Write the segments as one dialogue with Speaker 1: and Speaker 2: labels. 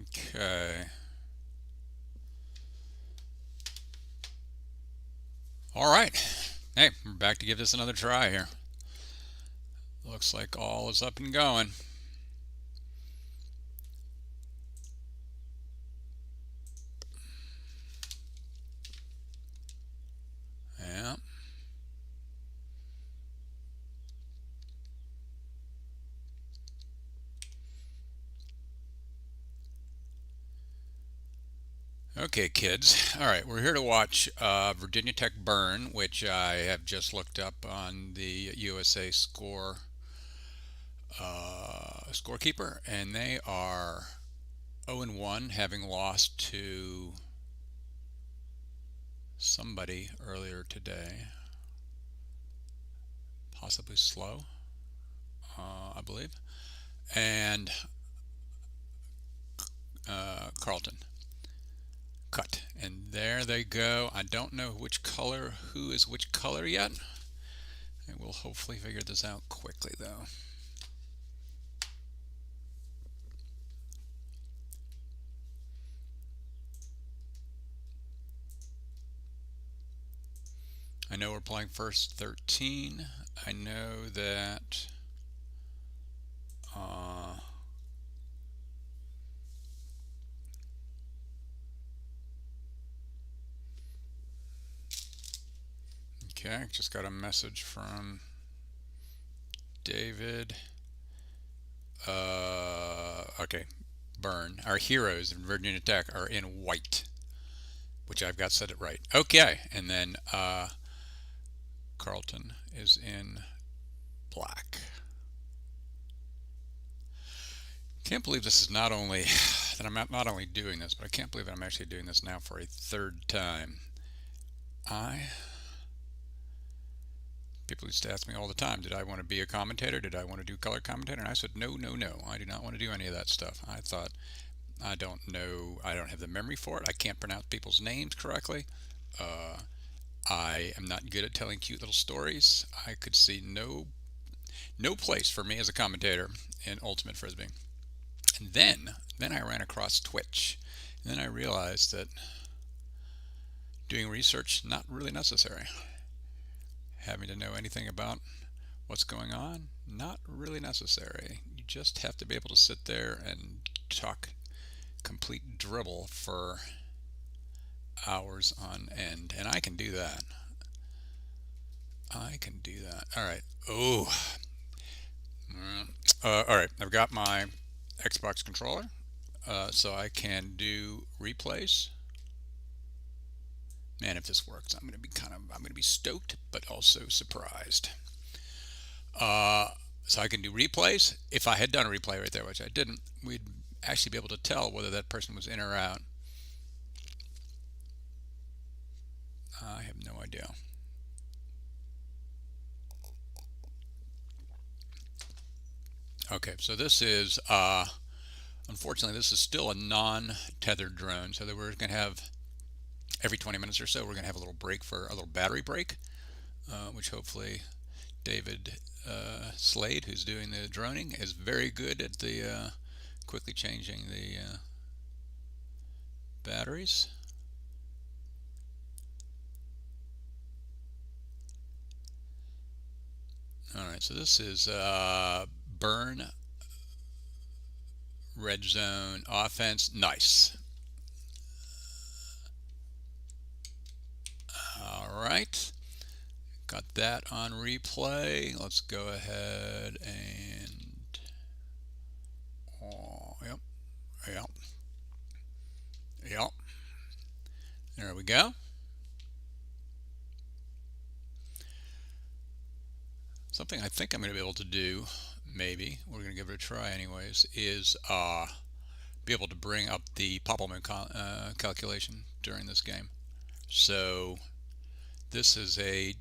Speaker 1: Okay. All right. Hey, we're back to give this another try here. Looks like all is up and going. Yeah. Okay, kids. All right, we're here to watch Virginia Tech burn, which I have just looked up on the USA scorekeeper, and they are 0-1, having lost to somebody earlier today, possibly Slow, I believe, and Carleton. Cut. And there they go. I don't know who is which color yet. I will hopefully figure this out quickly though. I know we're playing first 13. I know that okay, just got a message from David. Okay, burn. Our heroes in Virginia Tech are in white, which I've got set it right. Okay, and then Carleton is in black. Can't believe this is not only that I'm not only doing this, but I can't believe that I'm actually doing this now for a third time. People used to ask me all the time, did I want to be a commentator? Did I want to do color commentator? And I said, no, no, no. I do not want to do any of that stuff. I thought, I don't know. I don't have the memory for it. I can't pronounce people's names correctly. I am not good at telling cute little stories. I could see no place for me as a commentator in Ultimate Frisbee. And then I ran across Twitch. And then I realized that doing research not really necessary. Having to know anything about what's going on, not really necessary. You just have to be able to sit there and talk complete dribble for hours on end. And I can do that. I can do that. All right. Oh. All right. I've got my Xbox controller, so I can do replays. Man, if this works, I'm going to be stoked, but also surprised. So I can do replays. If I had done a replay right there, which I didn't, we'd actually be able to tell whether that person was in or out. I have no idea. Okay, so this is, unfortunately, this is still a non-tethered drone. So that we're going to have, every 20 minutes or so, we're going to have a little break for a little battery break, which hopefully David Slade, who's doing the droning, is very good at the quickly changing the batteries. All right, so this is burn red zone offense. Nice. All right, got that on replay. Let's go ahead and yep, yep, yep. There we go. Something I think I'm going to be able to do, maybe, we're going to give it a try anyways, is be able to bring up the Poppelman calculation during this game. So this is a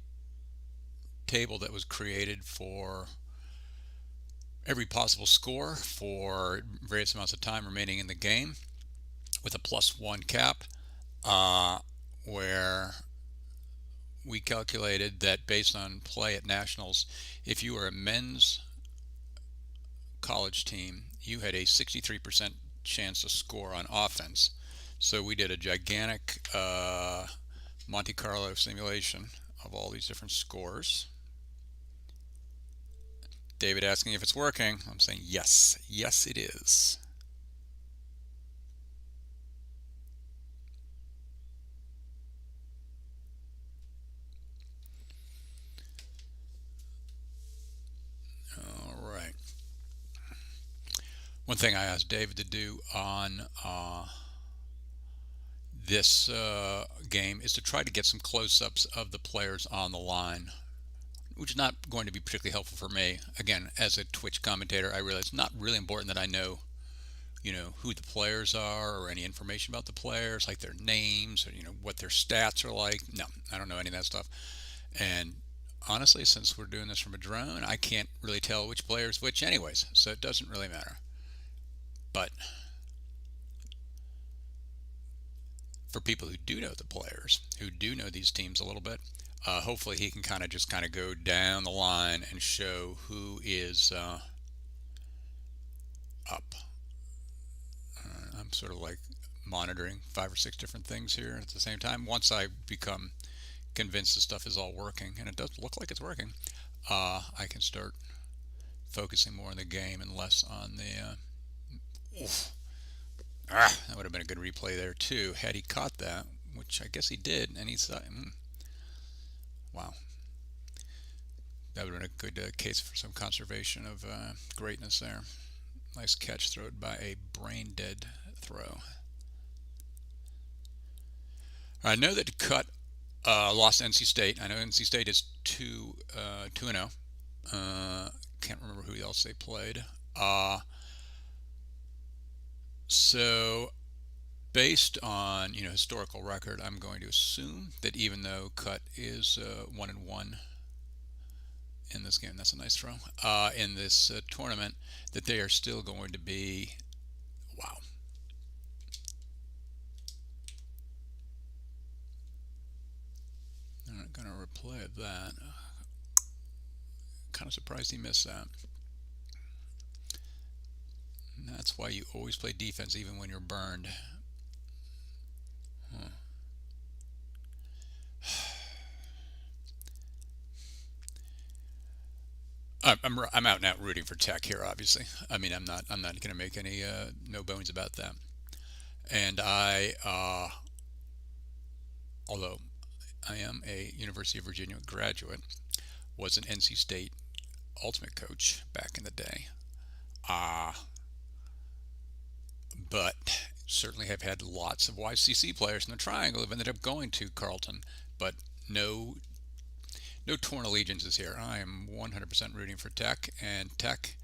Speaker 1: table that was created for every possible score for various amounts of time remaining in the game with a +1 cap, where we calculated that based on play at nationals, if you were a men's college team, you had a 63% chance to score on offense. So we did a gigantic Monte Carlo simulation of all these different scores. David asking if it's working. I'm saying yes. Yes, it is. All right. One thing I asked David to do on this game is to try to get some close-ups of the players on the line, which is not going to be particularly helpful for me. Again, as a Twitch commentator, I realize it's not really important that I know, who the players are or any information about the players, like their names or what their stats are like. No, I don't know any of that stuff. And honestly, since we're doing this from a drone, I can't really tell which player's which anyways, so it doesn't really matter. But for people who do know the players, who do know these teams a little bit, hopefully he can kind of go down the line and show who is up. I'm sort of like monitoring 5 or 6 different things here at the same time. Once I become convinced the stuff is all working, and it does look like it's working, I can start focusing more on the game and less on the that would have been a good replay there too had he caught that, which I guess he did. And he's wow, that would have been a good case for some conservation of greatness there. Nice catch, thrown by a brain dead throw. I know that Cut lost NC State. I know NC State is 2-0. Can't remember who else they played. So based on historical record, I'm going to assume that even though Cut is 1-1 in this game, that's a nice throw, in this tournament, that they are still going to be, wow. I'm not going to replay that. Kind of surprised he missed that. And that's why you always play defense even when you're burned. I'm out and out rooting for Tech here, obviously. I mean, I'm not going to make any no bones about that. And although I am a University of Virginia graduate, was an NC State ultimate coach back in the day. But certainly have had lots of YCC players in the Triangle who've ended up going to Carleton, but no torn allegiances here. I am 100% rooting for Tech, and Tech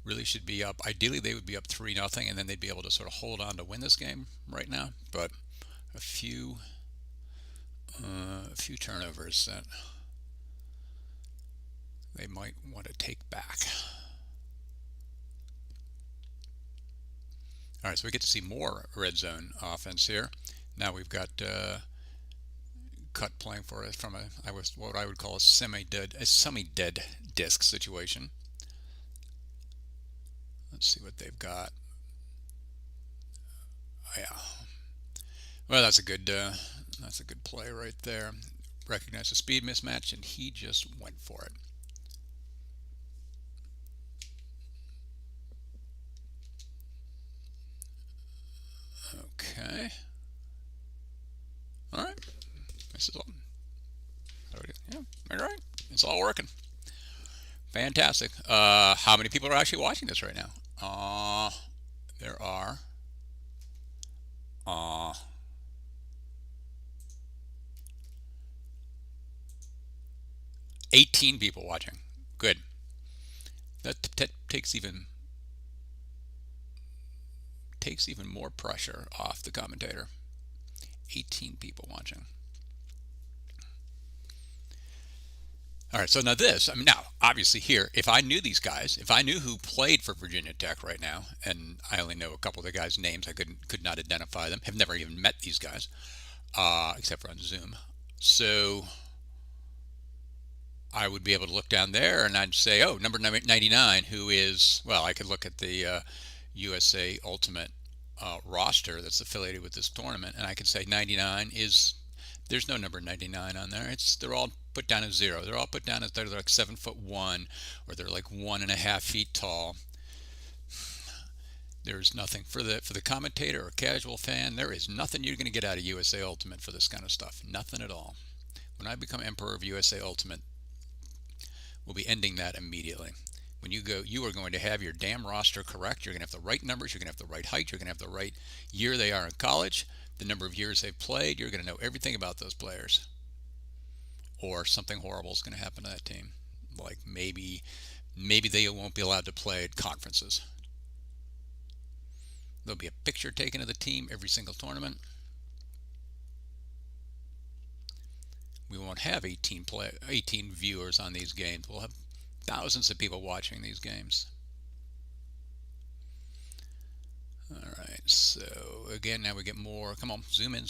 Speaker 1: really should be up. Ideally, they would be up 3-0, and then they'd be able to sort of hold on to win this game right now. But a few turnovers that they might want to take back. All right, so we get to see more red zone offense here. Now we've got Cut playing for us from what I would call a semi-dead disc situation. Let's see what they've got. Oh, yeah. Well, that's a good play right there. Recognize the speed mismatch, and he just went for it. Okay. All right. This is all. Yeah. All right. It's all working. Fantastic. How many people are actually watching this right now? There are 18 people watching. Good. That takes even more pressure off the commentator. 18 people watching. All right, so now obviously here, if I knew these guys, if I knew who played for Virginia Tech right now, and I only know a couple of the guys' names, I could not identify them, have never even met these guys, except for on Zoom. So I would be able to look down there and I'd say, oh, number 99, who is, well, I could look at the USA Ultimate roster that's affiliated with this tournament, and I can say 99 is, there's no number 99 on there. They're all put down as 0. They're all put down as they're like 7'1", or they're like 1.5 feet tall. There's nothing for the commentator or casual fan. There is nothing you're going to get out of USA Ultimate for this kind of stuff. Nothing at all. When I become Emperor of USA Ultimate, we'll be ending that immediately. When you go, you are going to have your damn roster correct. You're going to have the right numbers. You're going to have the right height. You're going to have the right year they are in college, the number of years they've played. You're going to know everything about those players. Or something horrible is going to happen to that team. Like maybe they won't be allowed to play at conferences. There'll be a picture taken of the team every single tournament. We won't have 18 viewers on these games. We'll have thousands of people watching these games. All right, so again, now we get more. Come on, zoom in.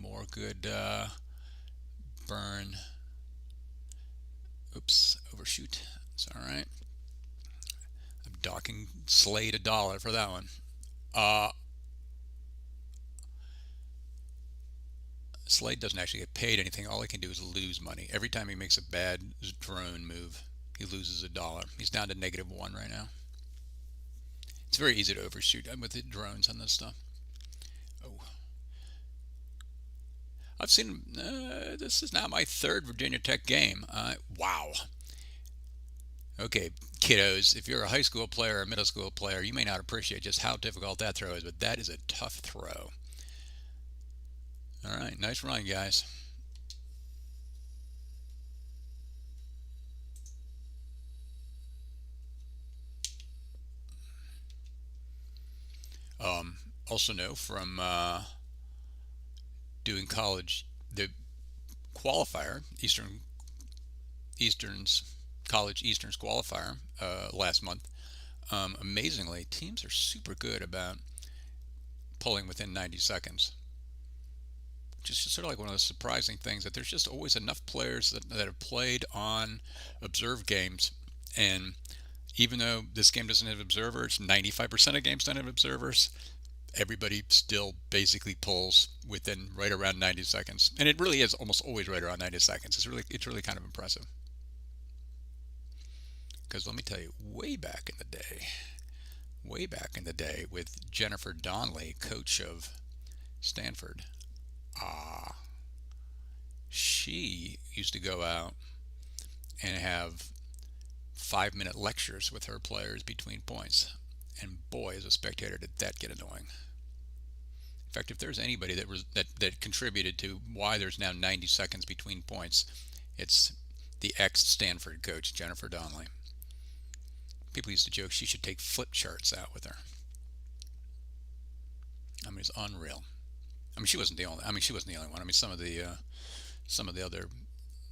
Speaker 1: More good burn. Oops, overshoot. It's all right. I'm docking Slade $1 for that one. Slade doesn't actually get paid anything. All he can do is lose money. Every time he makes a bad drone move, he loses $1. He's down to -1 right now. It's very easy to overshoot with the drones on this stuff. Oh, I've seen. This is now my 3rd Virginia Tech game. Wow. Okay, kiddos, if you're a high school player or a middle school player, you may not appreciate just how difficult that throw is, but that is a tough throw. All right, nice run, guys. Also know from doing college, the qualifier, Eastern's college Eastern's qualifier last month. Amazingly, teams are super good about pulling within 90 seconds. Just sort of like one of the surprising things, that there's just always enough players that have played on observed games, and even though this game doesn't have observers, 95% of games don't have observers, everybody still basically pulls within right around 90 seconds, and it really is almost always right around 90 seconds. It's really kind of impressive. Because let me tell you, way back in the day with Jennifer Donnelly, coach of Stanford, she used to go out and have 5-minute lectures with her players between points. And boy, as a spectator, did that get annoying. In fact, if there's anybody that contributed to why there's now 90 seconds between points, it's the ex-Stanford coach, Jennifer Donnelly. People used to joke she should take flip charts out with her. I mean, it's unreal. I mean, she wasn't the only one. I mean, some of the other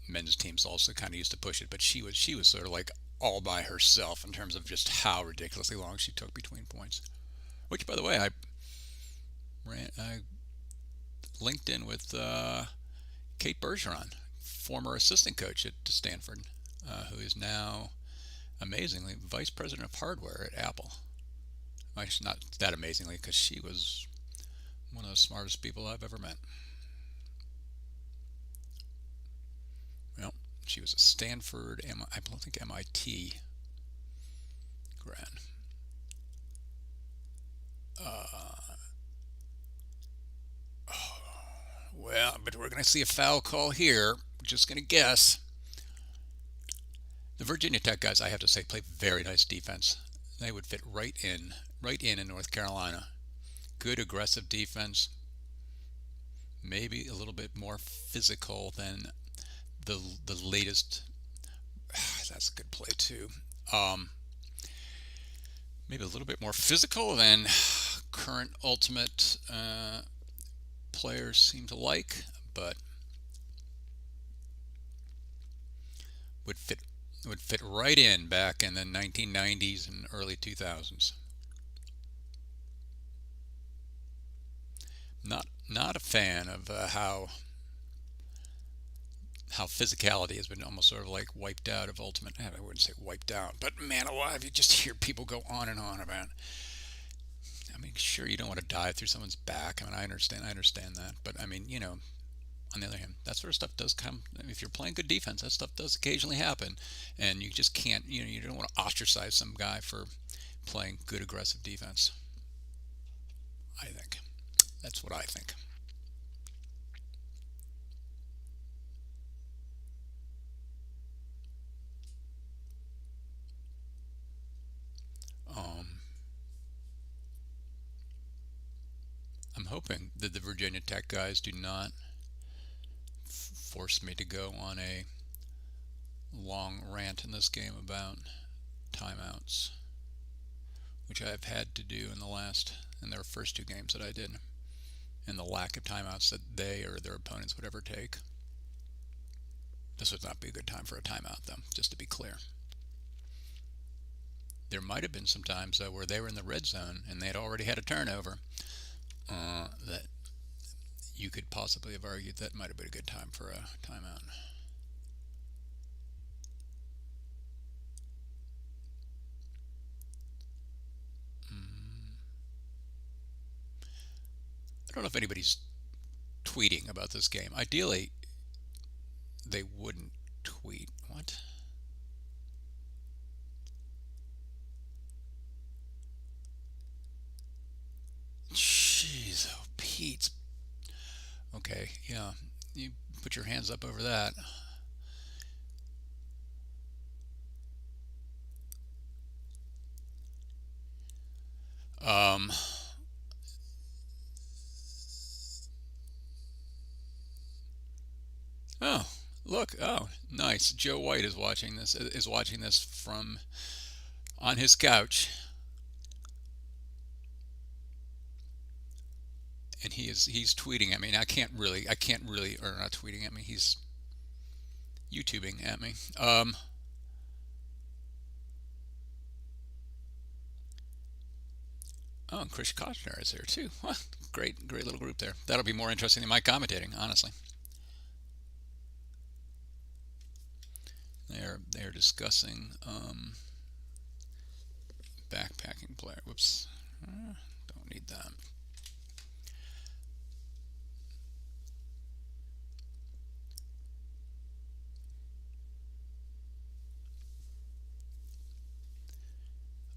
Speaker 1: men's teams also kind of used to push it, but she was sort of like all by herself in terms of just how ridiculously long she took between points. Which, by the way, I linked in with Kate Bergeron, former assistant coach at Stanford, who is now amazingly vice president of hardware at Apple. Actually, not that amazingly, because she was one of the smartest people I've ever met. Well, she was a Stanford, I think MIT grad. Well, but we're going to see a foul call here. Just going to guess. The Virginia Tech guys, I have to say, play very nice defense. They would fit right in North Carolina. Good aggressive defense. Maybe a little bit more physical than the latest. That's a good play too. Maybe a little bit more physical than current Ultimate players seem to like, but would fit right in back in the 1990s and early 2000s. Not a fan of how physicality has been almost sort of like wiped out of Ultimate. I wouldn't say wiped out, but man alive, you just hear people go on and on about. I mean, sure, you don't want to dive through someone's back. I mean, I understand that, but I mean, on the other hand, that sort of stuff does come. If you're playing good defense, that stuff does occasionally happen, and you just can't. You don't want to ostracize some guy for playing good aggressive defense. I think that's what I think. Um, I'm hoping that the Virginia Tech guys do not force me to go on a long rant in this game about timeouts, which I have had to do in their first two games that I did, and the lack of timeouts that they or their opponents would ever take. This would not be a good time for a timeout, though, just to be clear. There might have been some times, though, where they were in the red zone and they had already had a turnover that you could possibly have argued that might have been a good time for a timeout. I don't know if anybody's tweeting about this game. Ideally, they wouldn't tweet. What? Jeez, oh, Pete. Okay, yeah. You put your hands up over that. Um, oh, look. Oh, nice. Joe White is watching this. Is watching this from on his couch, and he's tweeting at me. Now I can't really, or not tweeting at me. He's YouTubing at me. Oh, and Chris Kochner is here too. Well, great little group there. That'll be more interesting than my commentating, honestly. They're discussing backpacking player. Whoops, don't need that.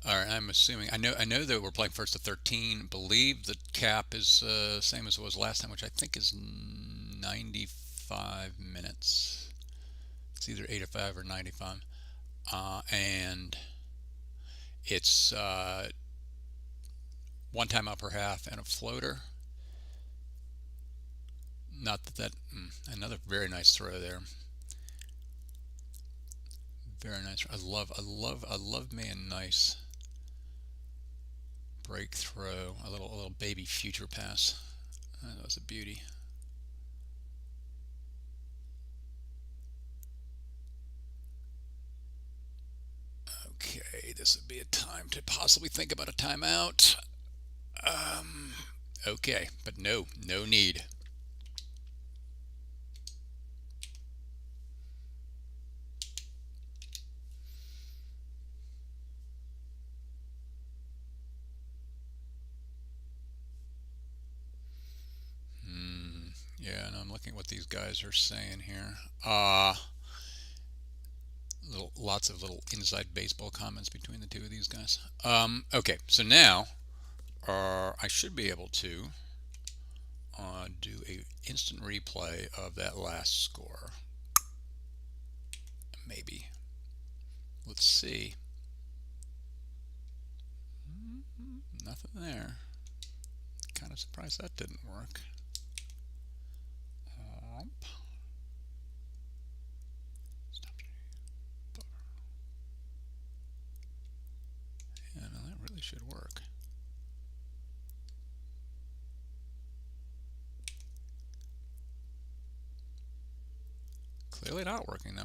Speaker 1: All right, I'm assuming. I know that we're playing first to 13. Believe the cap is same as it was last time, which I think is 95 minutes. It's either 85 or 95, and it's one time out per half and a floater. Not that another very nice throw there. Very nice. I love me a nice break throw, a little baby future pass. That was a beauty. Okay, this would be a time to possibly think about a timeout. Okay, but no need. Yeah, and I'm looking at what these guys are saying here. Lots of little inside baseball comments between the two of these guys. Okay, so now I should be able to do a instant replay of that last score. Maybe. Let's see. Nothing there. Kind of surprised that didn't work. Yeah, no, that really should work. Clearly not working though.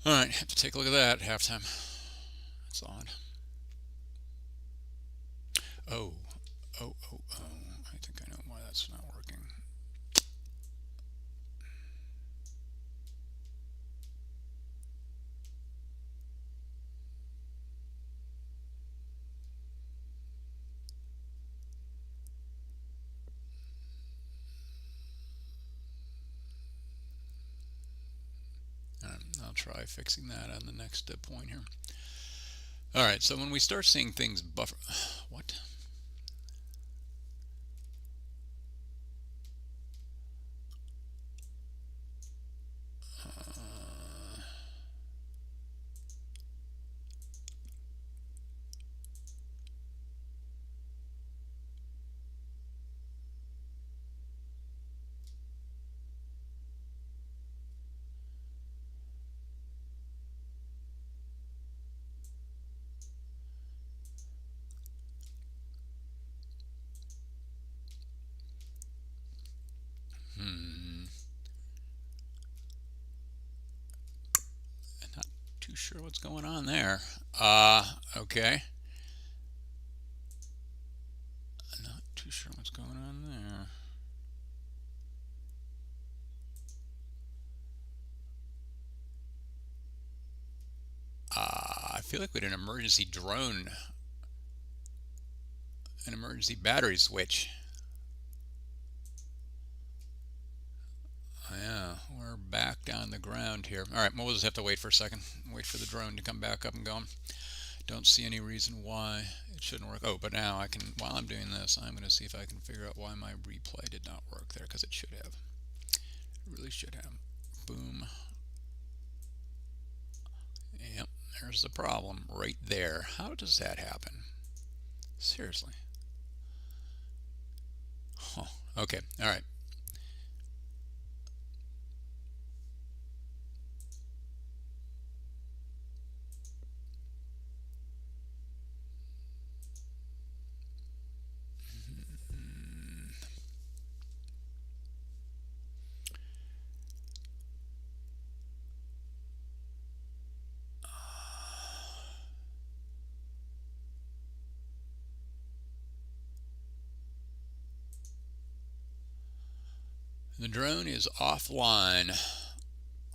Speaker 1: All right, have to take a look at that at halftime. That's odd. Oh, oh. I think I know why that's not working. try fixing that on the next point here. All right, so when we start seeing things buffer, what? Not too sure what's going on there. Okay. Not too sure what's going on there. I feel like we had an emergency drone, an emergency battery switch. Yeah, we're back down the ground here. All right, we'll just have to wait for a second. Wait for the drone to come back up and going. Don't see any reason why it shouldn't work. Oh, but now I can, while I'm doing this, I'm going to see if I can figure out why my replay did not work there, because it should have. It really should have. Boom. Yep, there's the problem right there. How does that happen? Seriously. Huh. Okay, all right. The drone is offline.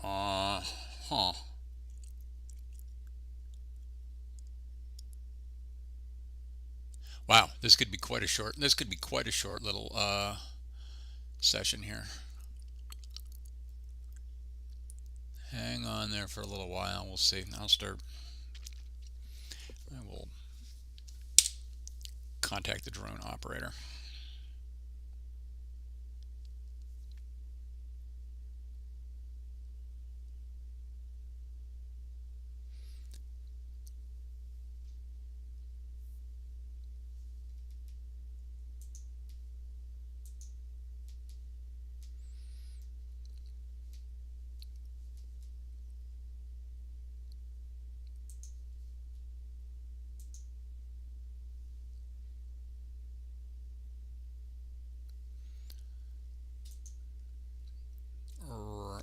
Speaker 1: Huh. Wow, this could be quite a short. This could be quite a short little session here. Hang on there for a little while. We'll see. I'll start. I will contact the drone operator.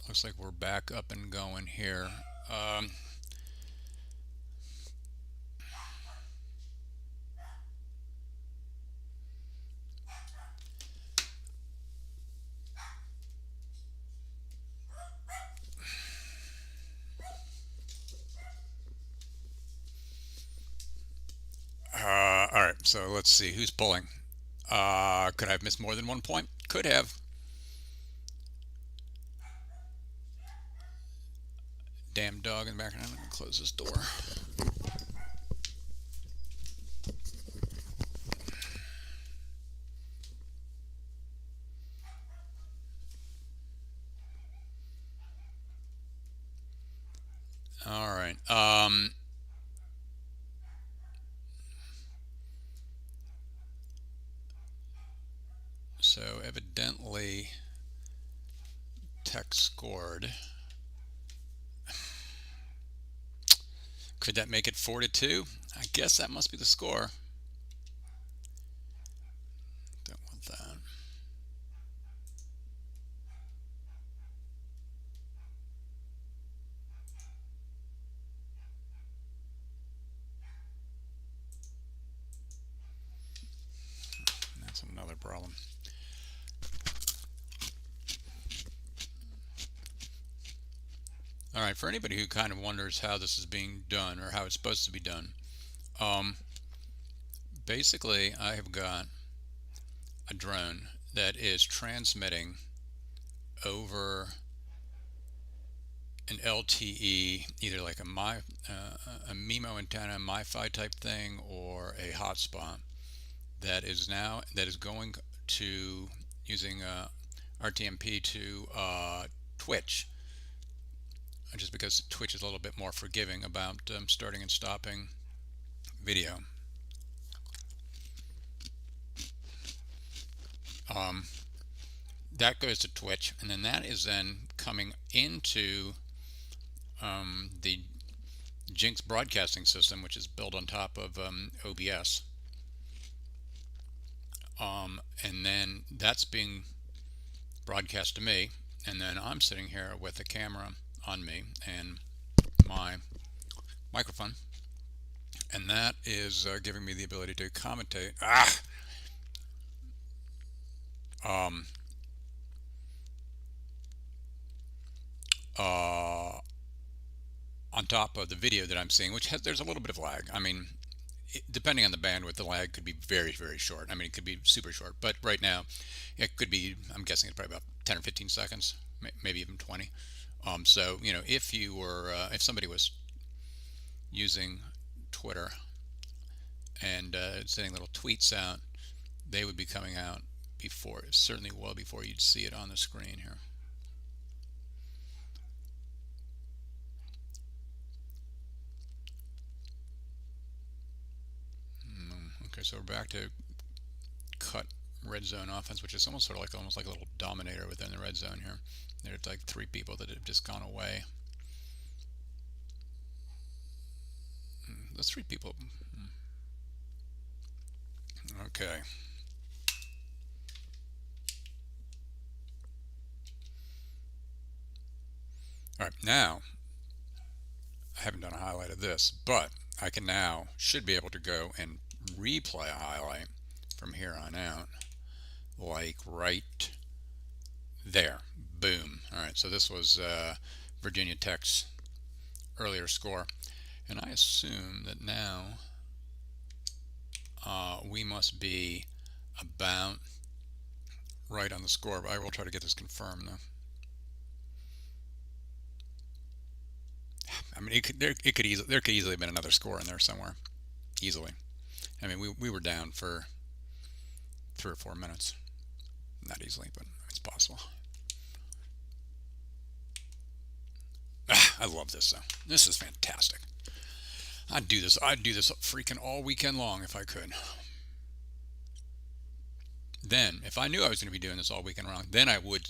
Speaker 1: Looks like we're back up and going here. All right, so let's see who's pulling. Could I have missed more than 1 point? Could have. Damn dog in the background. I'm gonna close this door. All right. So evidently Tech scored. Could that make it 4-2? I guess that must be the score. Don't want that. That's another problem. All right, for anybody who kind of wonders how this is being done or how it's supposed to be done, basically I have got a drone that is transmitting over an LTE, either like a MIMO antenna, MiFi type thing, or a hotspot that is going to using RTMP to Twitch, just because Twitch is a little bit more forgiving about starting and stopping video. Um, that goes to Twitch, and then that is then coming into the Jinx broadcasting system, which is built on top of OBS. And then that's being broadcast to me, and then I'm sitting here with a camera on me and my microphone, and that is giving me the ability to commentate. Um, uh, on top of the video that I'm seeing, which there's a little bit of lag. I mean, depending on the bandwidth, the lag could be very, very short. I mean, it could be super short, but right now it could be, I'm guessing it's probably about 10 or 15 seconds, maybe even 20. So, if somebody was using Twitter and sending little tweets out, they would be coming out certainly well before you'd see it on the screen here. Okay, so we're back to cut red zone offense, which is almost like a little dominator within the red zone here. There's like 3 people that have just gone away. Those 3 people. Okay. All right, now I haven't done a highlight of this, but I should be able to go and replay a highlight from here on out, like right there. Boom. All right, so this was Virginia Tech's earlier score, and I assume that now we must be about right on the score, but I will try to get this confirmed though. I mean, there could easily have been another score in there somewhere, easily. I mean, we were down for 3 or 4 minutes, not easily, but it's possible. I love this though. This is fantastic. I'd do this freaking all weekend long if I could. Then, if I knew I was going to be doing this all weekend long, then I would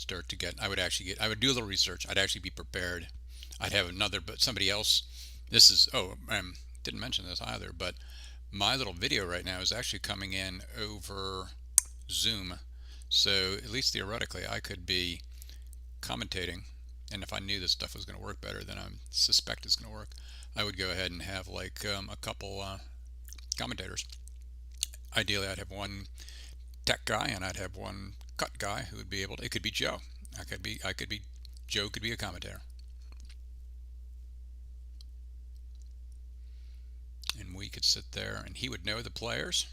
Speaker 1: I would do a little research. I'd actually be prepared. I'd have but somebody else. Didn't mention this either, but my little video right now is actually coming in over Zoom. So at least theoretically, I could be commentating. And if I knew this stuff was going to work better than I suspect it's going to work, I would go ahead and have like a couple commentators. Ideally, I'd have one tech guy and I'd have one cut guy who would be able to. It could be Joe. Joe could be a commentator, and we could sit there, and he would know the players.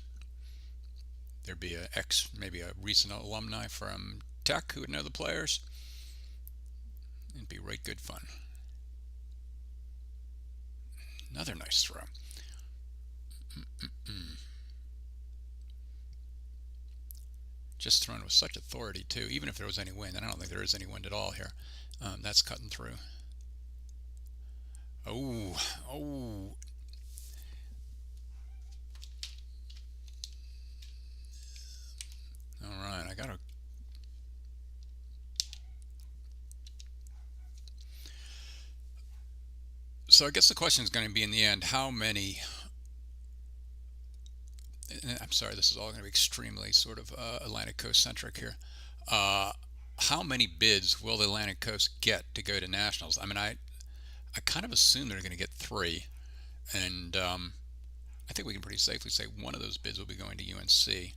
Speaker 1: There'd be maybe a recent alumni from Tech who would know the players. It'd be right good fun. Another nice throw. Just thrown with such authority too. Even if there was any wind, and I don't think there is any wind at all here. That's cutting through. Oh. All right, I gotta. So I guess the question is going to be in the end, how many. I'm sorry, this is all going to be extremely sort of Atlantic Coast centric here. How many bids will the Atlantic Coast get to go to nationals? I mean, I kind of assume they're going to get 3, and I think we can pretty safely say one of those bids will be going to UNC.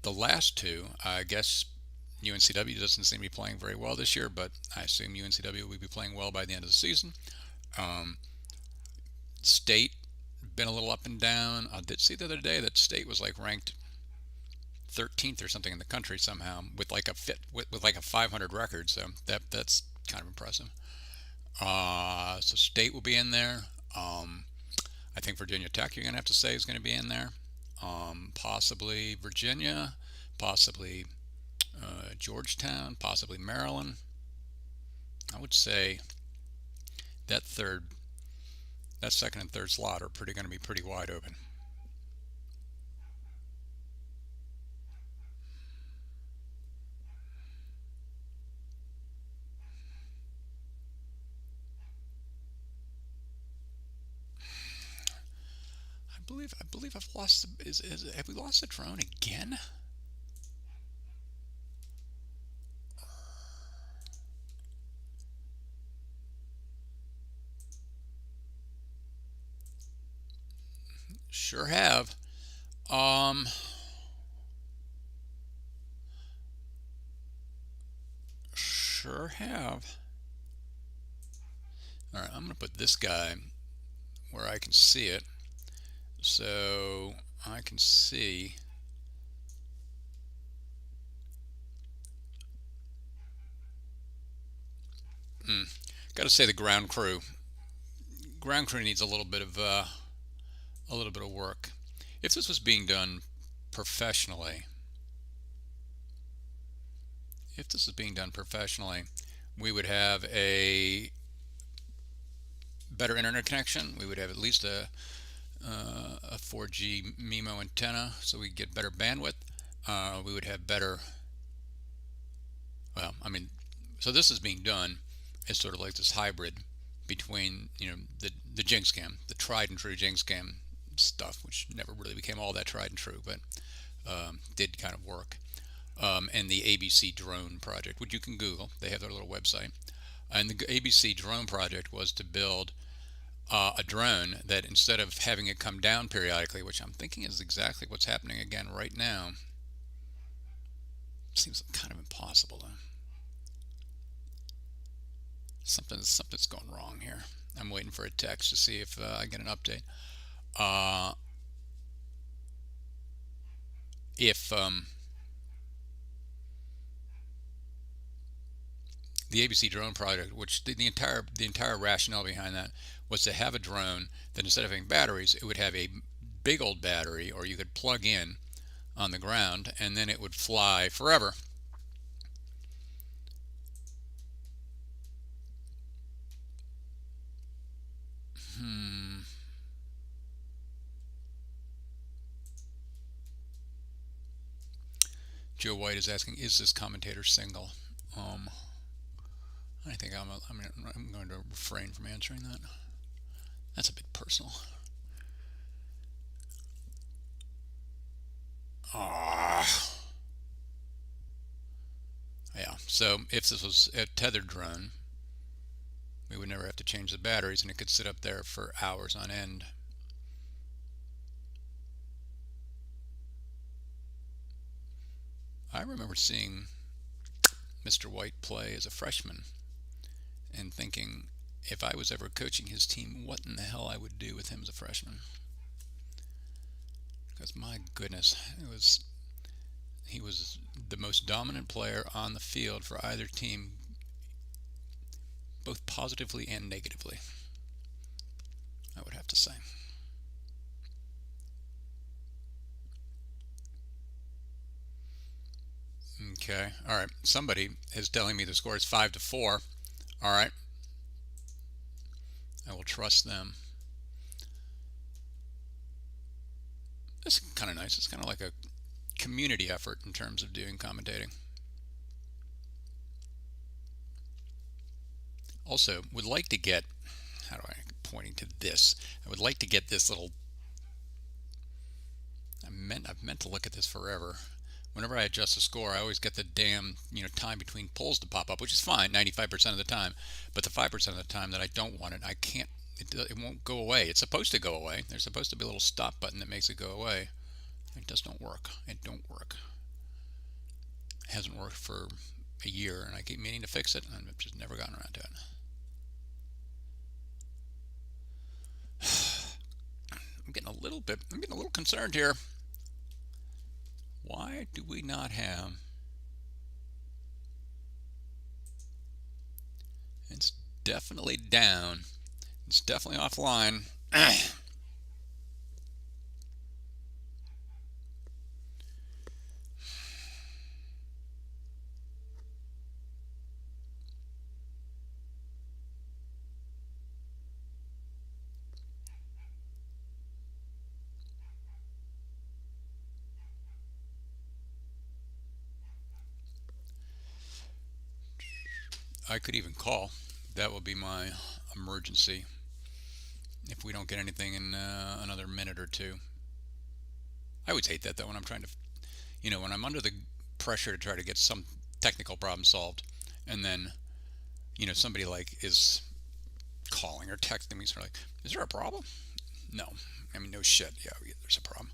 Speaker 1: The last 2, I guess UNCW doesn't seem to be playing very well this year, but I assume UNCW will be playing well by the end of the season. State been a little up and down. I did see the other day that State was like ranked 13th or something in the country somehow with like a with like a 500 record. So that's kind of impressive. So State will be in there. Um, I think Virginia Tech, you're going to have to say, is going to be in there. Possibly Virginia, possibly Georgetown, possibly Maryland. I would say that third, that second and third slot are pretty going to be pretty wide open. I believe I've lost. Have we lost the drone again? Sure have. Um, sure have. All right, I'm gonna put this guy where I can see it, so I can see. Hmm, got to say the ground crew needs a little bit of work. If this was being done professionally, if this is being done professionally, we would have a better internet connection. We would have at least a 4G MIMO antenna, so we get better bandwidth. We would have better. Well, I mean, so this is being done as sort of like this hybrid between the Jinx cam, the tried and true Jinx cam stuff, which never really became all that tried and true, but did kind of work. And the ABC drone project, which you can Google. They have their little website. And the ABC drone project was to build a drone that instead of having it come down periodically, which I'm thinking is exactly what's happening again right now, seems kind of impossible. Something's going wrong here. I'm waiting for a text to see if I get an update. Uh, if the ABC drone project, which the entire rationale behind that was to have a drone that instead of having batteries, it would have a big old battery, or you could plug in on the ground, and then it would fly forever. Hmm. Joe White is asking, is this commentator single? Um, I think I'm going to refrain from answering that. That's a bit personal. Ah, yeah. So if this was a tethered drone, we would never have to change the batteries, and it could sit up there for hours on end. I remember seeing Mr. White play as a freshman and thinking, if I was ever coaching his team, what in the hell I would do with him as a freshman. Because my goodness, he was the most dominant player on the field for either team, both positively and negatively, I would have to say. Okay, all right. Somebody is telling me the score is 5-4. All right, I will trust them. This is kind of nice. It's kind of like a community effort in terms of doing commentating. Also, would like to get, how do I, pointing to this, I would like to get this little, I've meant to look at this forever. Whenever I adjust the score, I always get the damn, time between pulls to pop up, which is fine 95% of the time. But the 5% of the time that I don't want it, I can't, it won't go away. It's supposed to go away. There's supposed to be a little stop button that makes it go away. It just don't work. It don't work. It hasn't worked for a year, and I keep meaning to fix it, and I've just never gotten around to it. I'm getting a little concerned here. Why Why do we not have? It's definitely down. It's definitely offline. I could even call. That will be my emergency if we don't get anything in another minute or two. I always hate that though when I'm trying to, when I'm under the pressure to try to get some technical problem solved, and then somebody like is calling or texting me, sort of like, "Is there a problem?" No, I mean no shit. Yeah, there's a problem.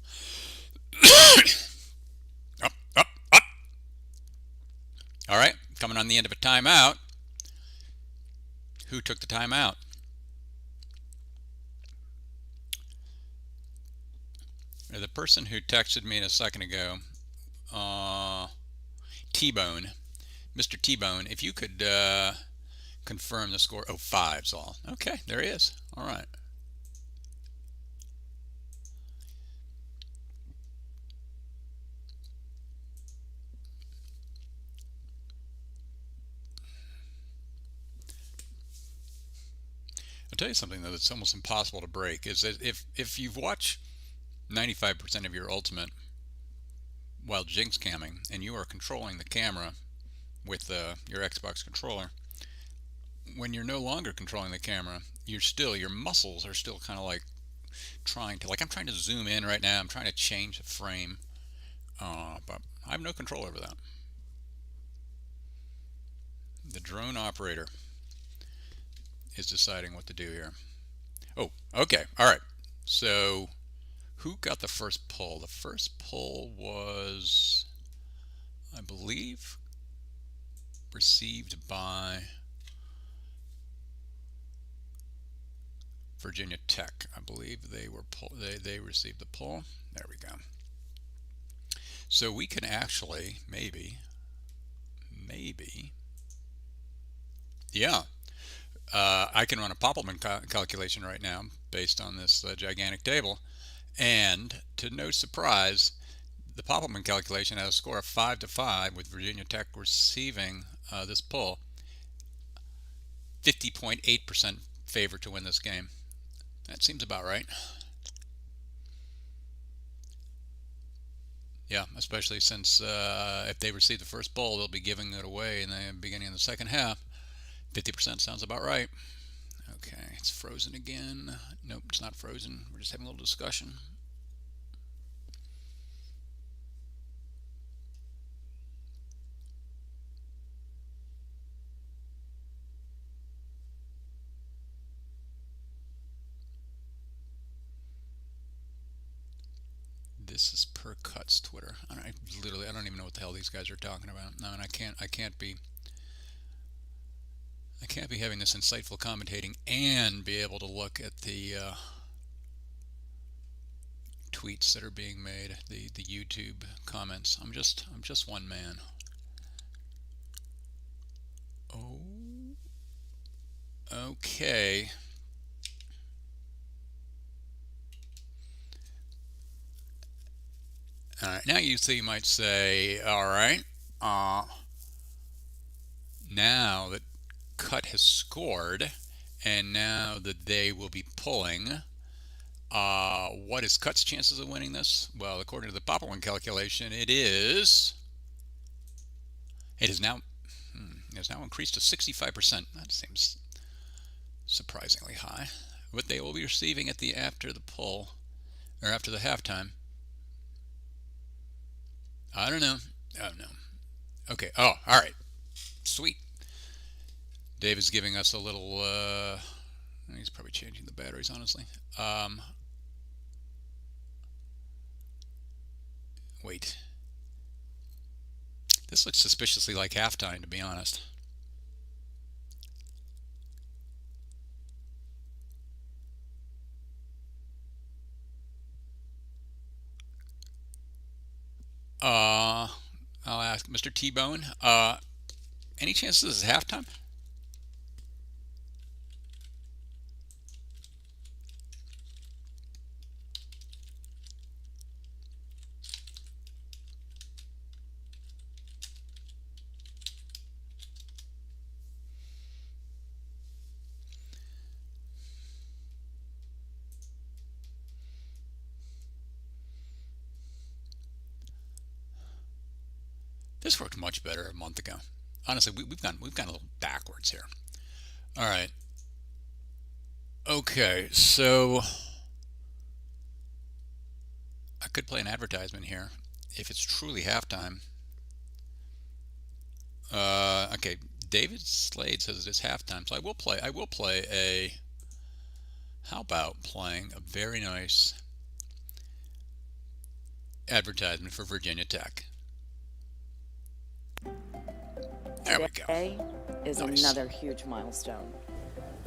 Speaker 1: Up, up, up. All right, coming on the end of a timeout. Who took the timeout? The person who texted me a second ago, uh, T-Bone, Mr. T-Bone. If you could confirm the score. Oh, five's all. Okay, there he is. All right. I'll tell you something though that's almost impossible to break is that if you've watched 95% of your ultimate while jinx camming and you are controlling the camera with your Xbox controller, when you're no longer controlling the camera, your muscles are still kind of like trying to, like I'm trying to zoom in right now. I'm trying to change the frame, but I have no control over that. The drone operator is deciding what to do here. Oh, okay, all right. So who got the first pull? The first pull was, I believe, received by Virginia Tech. I believe they received the pull. There we go. So we can actually maybe, yeah. I can run a Poppelman calculation right now based on this gigantic table, and to no surprise, the Poppelman calculation has a score of 5-5 with Virginia Tech receiving this pull. 50.8% favor to win this game. That seems about right. Yeah, especially since if they receive the first pull, they'll be giving it away in the beginning of the second half. 50% sounds about right. Okay, it's frozen again. Nope, it's not frozen. We're just having a little discussion. This is per cuts Twitter. I don't even know what the hell these guys are talking about. No, and I can't be having this insightful commentating and be able to look at the tweets that are being made, the YouTube comments. I'm just one man. Oh, okay. All right. Now you might say, all right. Now that Cut has scored, and now that they will be pulling. What is Cut's chances of winning this? Well, according to the Popperman calculation, it is now increased to 65%. That seems surprisingly high. What they will be receiving after the pull or after the halftime. I don't know. Oh no. Okay. Oh, all right. Sweet. Dave is giving us a little. He's probably changing the batteries, honestly. Wait. This looks suspiciously like halftime, to be honest. Mr. T-Bone. Any chance this is halftime? This worked much better a month ago. Honestly, we've gone a little backwards here. All right. Okay, so I could play an advertisement here if it's truly halftime. Okay, David Slade says it's halftime, so I will play. A. How about playing a very nice advertisement for Virginia Tech? There we go.
Speaker 2: Today is another huge milestone.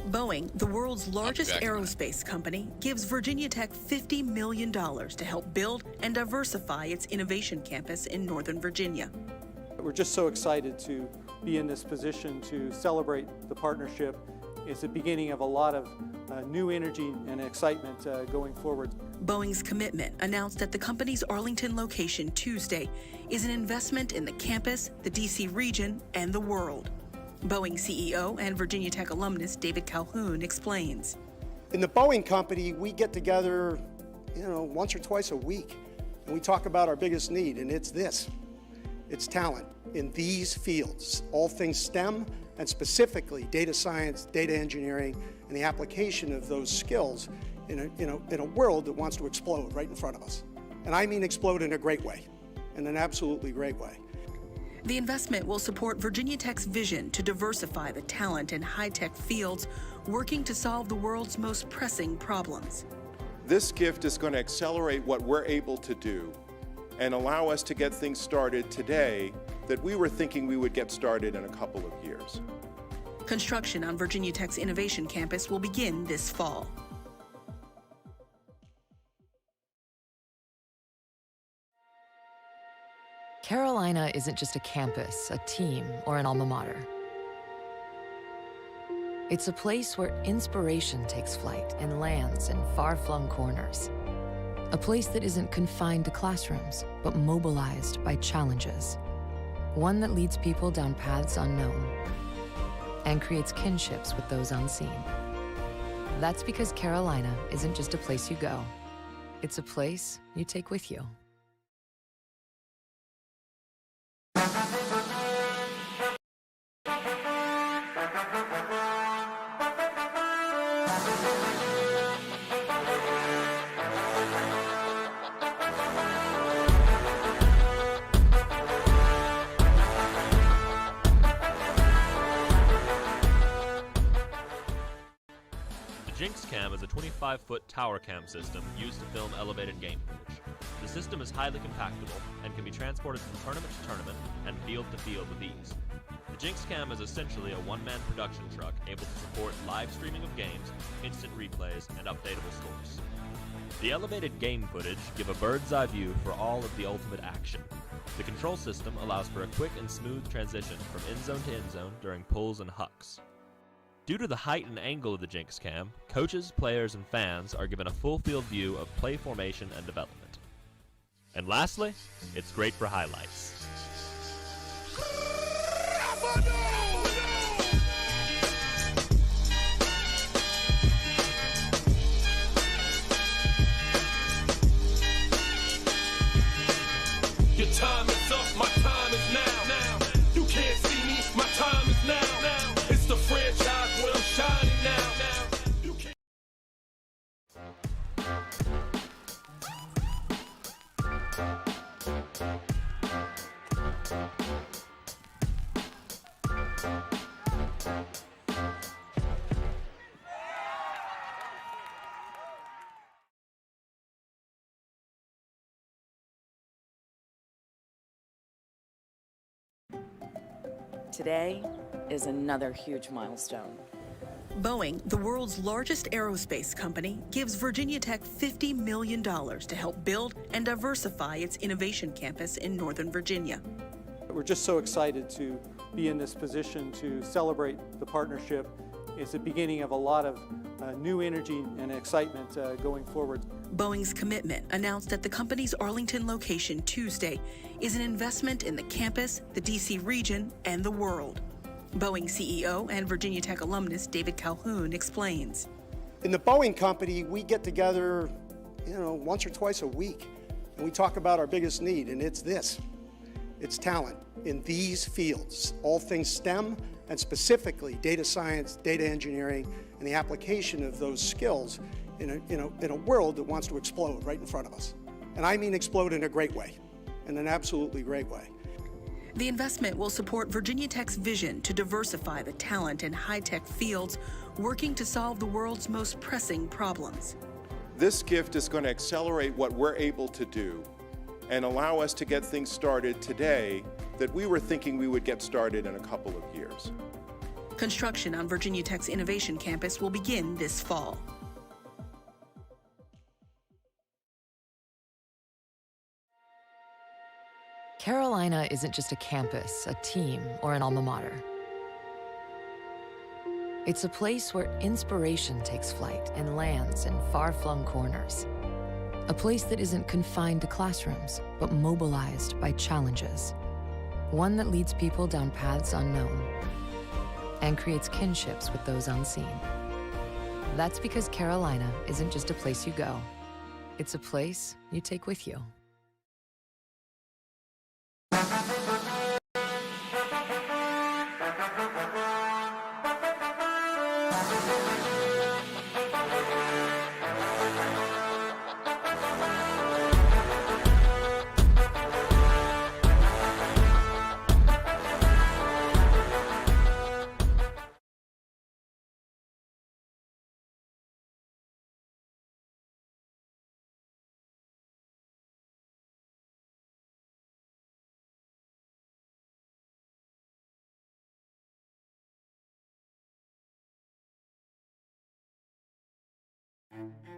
Speaker 3: Boeing, the world's largest aerospace company, gives Virginia Tech $50 million to help build and diversify its innovation campus in Northern Virginia.
Speaker 4: We're just so excited to be in this position to celebrate the partnership. It's the beginning of a lot of new energy and excitement going forward.
Speaker 3: Boeing's commitment, announced at the company's Arlington location Tuesday, is an investment in the campus, the D.C. region, and the world. Boeing CEO and Virginia Tech alumnus David Calhoun explains.
Speaker 5: In the Boeing company, we get together, once or twice a week, and we talk about our biggest need, and it's this. It's talent in these fields, all things STEM, and specifically data science, data engineering, and the application of those skills in a world that wants to explode right in front of us. And I mean explode in a great way, in an absolutely great way.
Speaker 3: The investment will support Virginia Tech's vision to diversify the talent in high-tech fields, working to solve the world's most pressing problems.
Speaker 6: This gift is going to accelerate what we're able to do and allow us to get things started today that we were thinking we would get started in a couple of years.
Speaker 3: Construction on Virginia Tech's innovation campus will begin this fall.
Speaker 7: Carolina isn't just a campus, a team, or an alma mater. It's a place where inspiration takes flight and lands in far-flung corners. A place that isn't confined to classrooms, but mobilized by challenges. One that leads people down paths unknown and creates kinships with those unseen. That's because Carolina isn't just a place you go. It's a place you take with you.
Speaker 8: Jinx Cam is a 25-foot tower cam system used to film elevated game footage. The system is highly compactable and can be transported from tournament to tournament and field to field with ease. The Jinx Cam is essentially a one-man production truck able to support live streaming of games, instant replays, and updatable scores. The elevated game footage give a bird's eye view for all of the ultimate action. The control system allows for a quick and smooth transition from end zone to end zone during pulls and hucks. Due to the height and angle of the Jinx Cam, coaches, players, and fans are given a full field view of play formation and development. And lastly, it's great for highlights.
Speaker 9: Your time is up, my time is now. You can't see me, my time is now. It's the franchise where I'm shining now. You can't.
Speaker 2: Today is another huge milestone.
Speaker 3: Boeing, the world's largest aerospace company, gives Virginia Tech $50 million to help build and diversify its innovation campus in Northern Virginia.
Speaker 4: We're just so excited to be in this position to celebrate the partnership. It's the beginning of a lot of new energy and excitement going forward.
Speaker 3: Boeing's commitment, announced at the company's Arlington location Tuesday, is an investment in the campus, the D.C. region, and the world. Boeing CEO and Virginia Tech alumnus David Calhoun explains.
Speaker 5: In the Boeing company, we get together, once or twice a week, and we talk about our biggest need, and it's this. It's talent in these fields, all things STEM, and specifically data science, data engineering, and the application of those skills in a world that wants to explode right in front of us. And I mean explode in a great way, in an absolutely great way.
Speaker 3: The investment will support Virginia Tech's vision to diversify the talent in high-tech fields, working to solve the world's most pressing problems.
Speaker 6: This gift is going to accelerate what we're able to do and allow us to get things started today that we were thinking we would get started in a couple of years.
Speaker 3: Construction on Virginia Tech's Innovation Campus will begin this fall.
Speaker 7: Carolina isn't just a campus, a team, or an alma mater. It's a place where inspiration takes flight and lands in far-flung corners. A place that isn't confined to classrooms, but mobilized by challenges. One that leads people down paths unknown and creates kinships with those unseen. That's because Carolina isn't just a place you go. It's a place you take with you.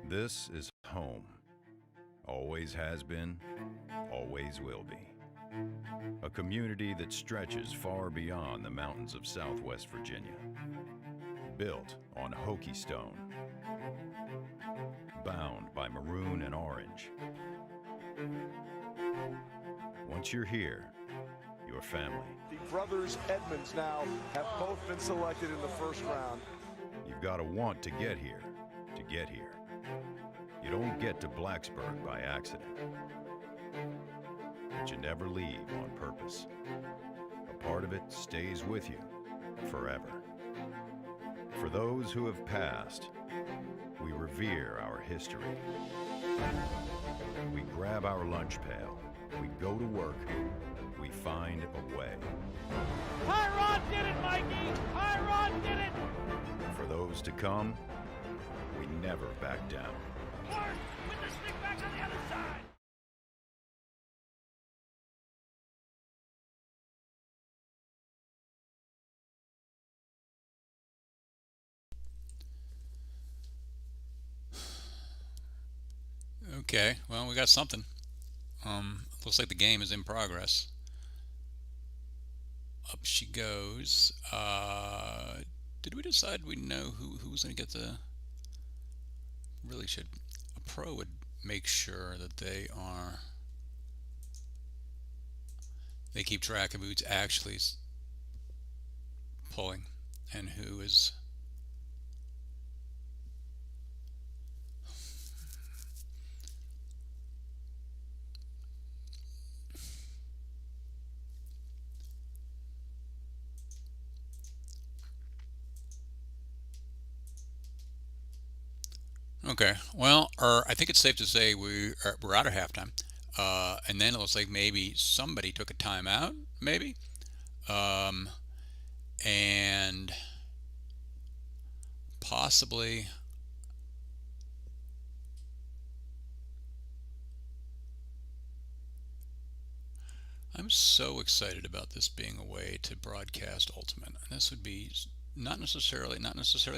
Speaker 10: This is home. Always has been, always will be. A community that stretches far beyond the mountains of Southwest Virginia. Built on Hokie stone. Bound by maroon and orange. Once you're here, you're family.
Speaker 11: The brothers Edmonds now have both been selected in the first round.
Speaker 10: You've got to want to get here. You don't get to Blacksburg by accident. But you never leave on purpose. A part of it stays with you forever. For those who have passed, we revere our history. We grab our lunch pail, we go to work, we find a way.
Speaker 9: Tyrod did it, Mikey! Tyrod did it!
Speaker 10: For those to come, we never back down.
Speaker 9: Clark, put the stick back on the other side!
Speaker 1: Okay, well, we got something. Looks like the game is in progress. Up she goes. Did we decide we know who's going to get the... Really should... A pro would make sure that they keep track of who's actually pulling and who is... Okay, well, I think it's safe to say we're out of halftime, and then it looks like maybe somebody took a timeout, maybe, and possibly I'm so excited about this being a way to broadcast Ultimate. This would be not necessarily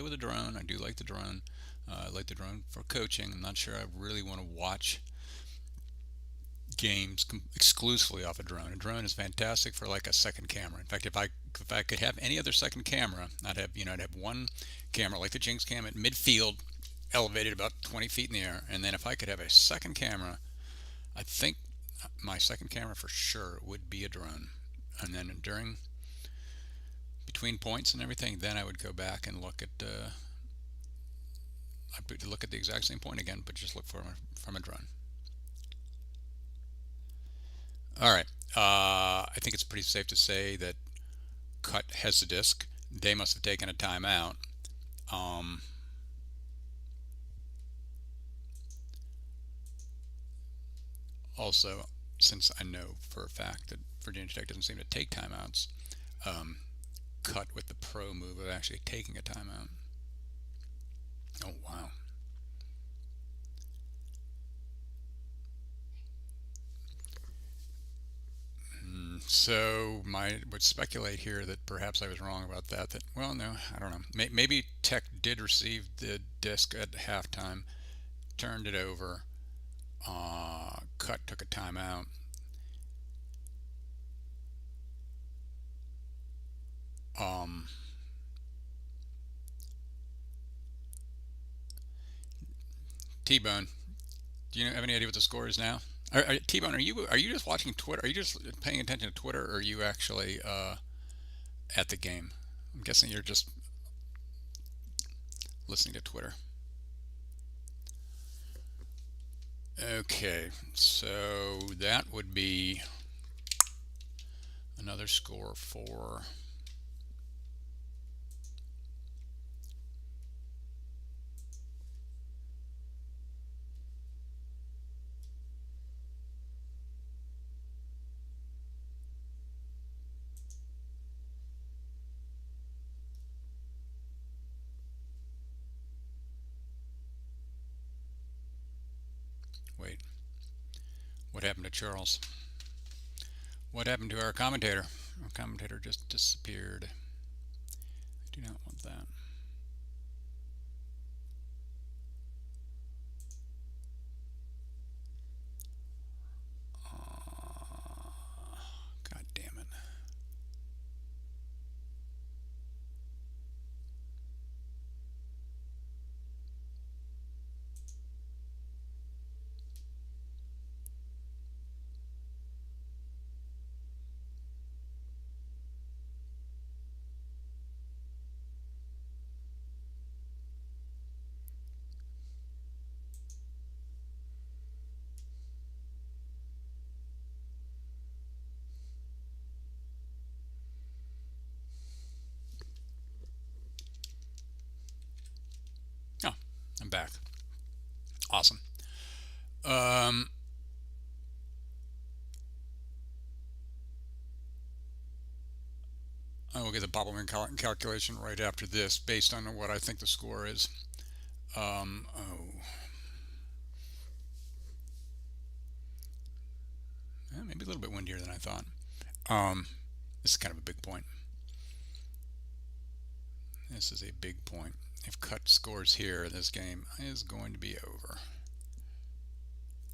Speaker 1: with a drone. I do like the drone. I like the drone for coaching. I'm not sure I really want to watch games exclusively off a drone. A drone is fantastic for like a second camera. In fact, if I could have any other second camera, I'd have one camera like the Jinx Cam at midfield, elevated about 20 feet in the air, and then if I could have a second camera, I think my second camera for sure would be a drone. And then between points and everything, then I would go back and look at the exact same point again, but just look from a drone. All right, I think it's pretty safe to say that Cut has the disc. They must have taken a timeout. Also, since I know for a fact that Virginia Tech doesn't seem to take timeouts, Cut with the pro move of actually taking a timeout. Oh, wow. So would speculate here that perhaps I was wrong about that. Well, no, I don't know. Maybe Tech did receive the disc at halftime, turned it over. Cut took a timeout. T-Bone, do you have any idea what the score is now? T-Bone, are you just watching Twitter? Are you just paying attention to Twitter, or are you actually at the game? I'm guessing you're just listening to Twitter. Okay, so that would be another score for wait, what happened to Charles? What happened to our commentator? Our commentator just disappeared. I do not want that. God damn it. Oh, I'm back. Awesome. I will get the Bobbleman calculation right after this, based on what I think the score is. Oh. Well, maybe a little bit windier than I thought. This is kind of a big point. This is a big point. If Cut scores here, this game is going to be over.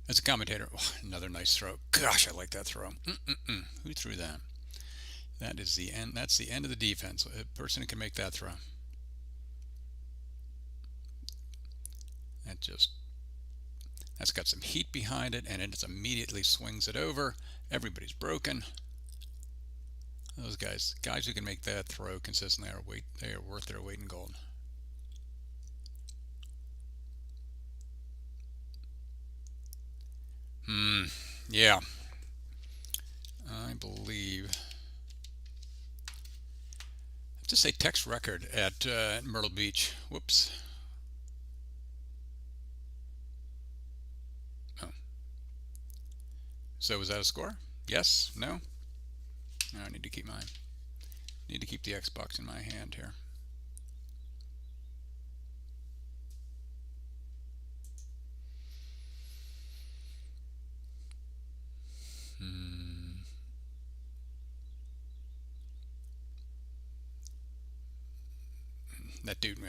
Speaker 1: As a commentator, oh, another nice throw. Gosh, I like that throw. Who threw that? That is the end. That's the end of the defense. A person who can make that throw. That's got some heat behind it, and it just immediately swings it over. Everybody's broken. Those guys who can make that throw consistently they are worth their weight in gold. Yeah. I believe. I have to say Tech's record at Myrtle Beach. Whoops. Oh. So was that a score? Yes? No? No, I need to keep the Xbox in my hand here. That dude,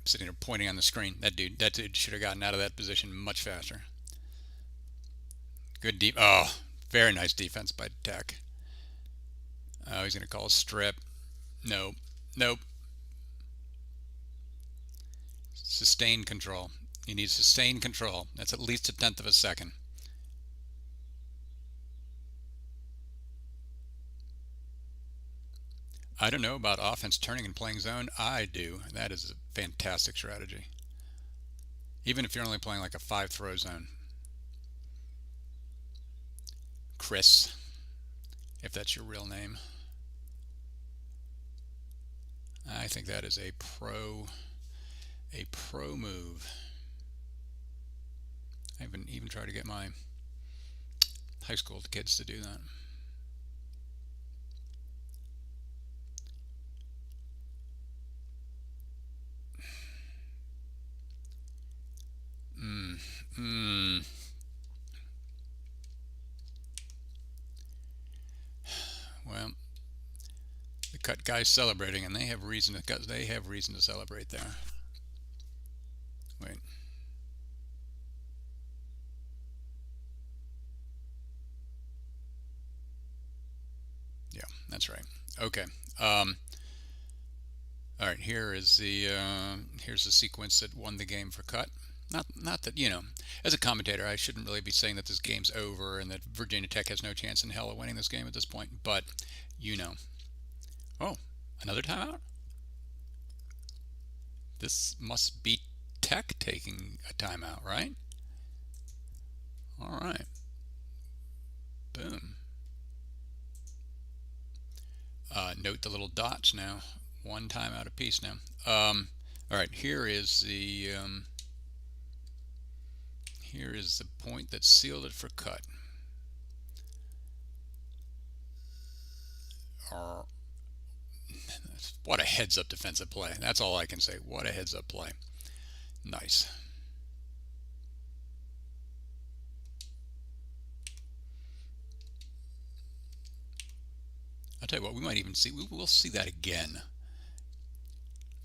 Speaker 1: sitting there pointing on the screen. That dude should have gotten out of that position much faster. Good deep. Oh, very nice defense by Tech. Oh, he's going to call a strip. Nope. Nope. Sustained control. You need sustained control. That's at least a tenth of a second. I don't know about offense turning and playing zone. I do. That is a fantastic strategy. Even if you're only playing like a 5-throw zone. Chris, if that's your real name. I think that is a pro move. I haven't even tried to get my high school kids to do that. Well, the cut guy's celebrating, and they have reason to celebrate there. Wait. Yeah, that's right. Okay. All right. Here's the sequence that won the game for cut. Not that, as a commentator, I shouldn't really be saying that this game's over and that Virginia Tech has no chance in hell of winning this game at this point. But, oh, another timeout. This must be Tech taking a timeout, right? All right. Boom. Note the little dots now. One timeout apiece now. All right. Here is the point that sealed it for cut. What a heads-up defensive play. That's all I can say. What a heads-up play. Nice. I'll tell you what, we might even see, we'll see that again.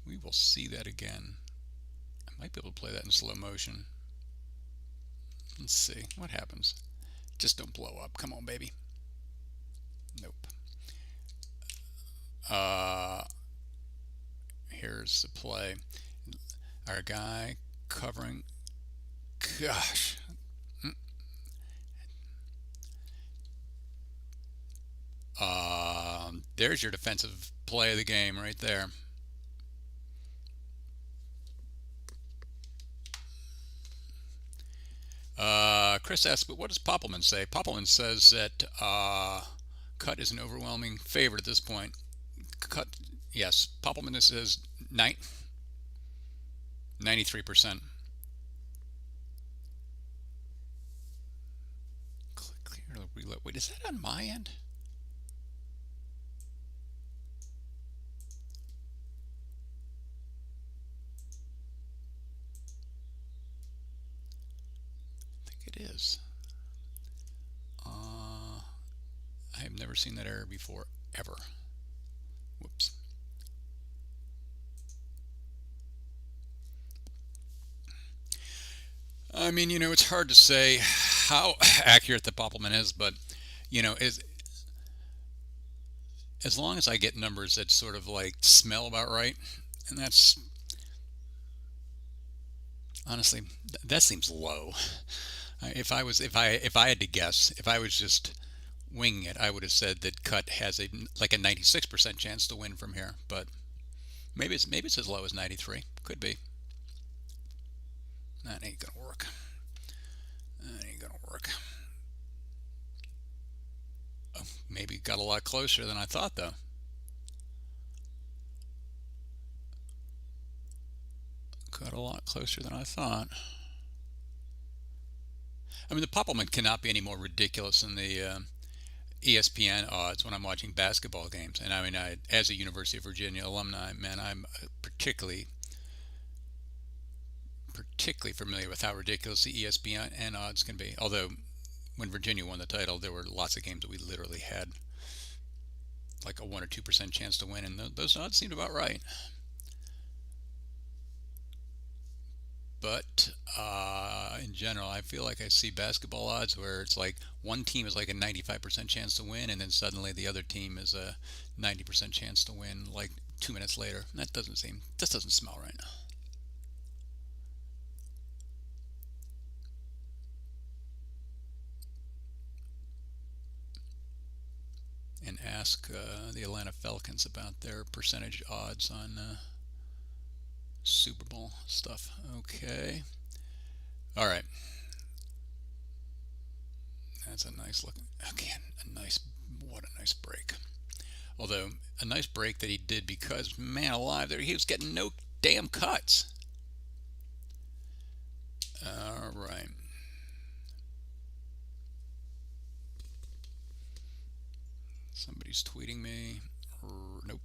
Speaker 1: We will see that again. I might be able to play that in slow motion. Let's see what happens. Just don't blow up. Come on, baby. Nope. Here's the play. Our guy covering. Gosh. There's your defensive play of the game right there. Chris asks, but what does Poppelman say? Poppelman says that cut is an overwhelming favorite at this point. Cut, yes. Poppelman says 93%. Clear reload. Wait, is that on my end? It is. I have never seen that error before, ever. Whoops. I mean, it's hard to say how accurate the Poppelman is, but, as long as I get numbers that sort of like smell about right, and that's, honestly, that seems low. If I had to guess, if I was just winging it, I would have said that cut has a 96% chance to win from here, but maybe it's as low as 93. Could be. That ain't gonna work. That ain't gonna work. Oh, maybe got a lot closer than I thought, though. Got a lot closer than I thought. I mean, the Poppelman cannot be any more ridiculous than the ESPN odds when I'm watching basketball games. And I mean, as a University of Virginia alumni, man, I'm particularly familiar with how ridiculous the ESPN odds can be. Although, when Virginia won the title, there were lots of games that we literally had like a 1 or 2% chance to win, and those odds seemed about right. But in general. I feel like I see basketball odds where it's like one team is like a 95% chance to win, and then suddenly the other team is a 90% chance to win like 2 minutes later. That doesn't smell right now. And ask the Atlanta Falcons about their percentage odds on Super Bowl stuff. Okay. All right. That's a nice look. Again, what a nice break. Although, a nice break that he did because, man alive, he was getting no damn cuts. All right. Somebody's tweeting me. Nope.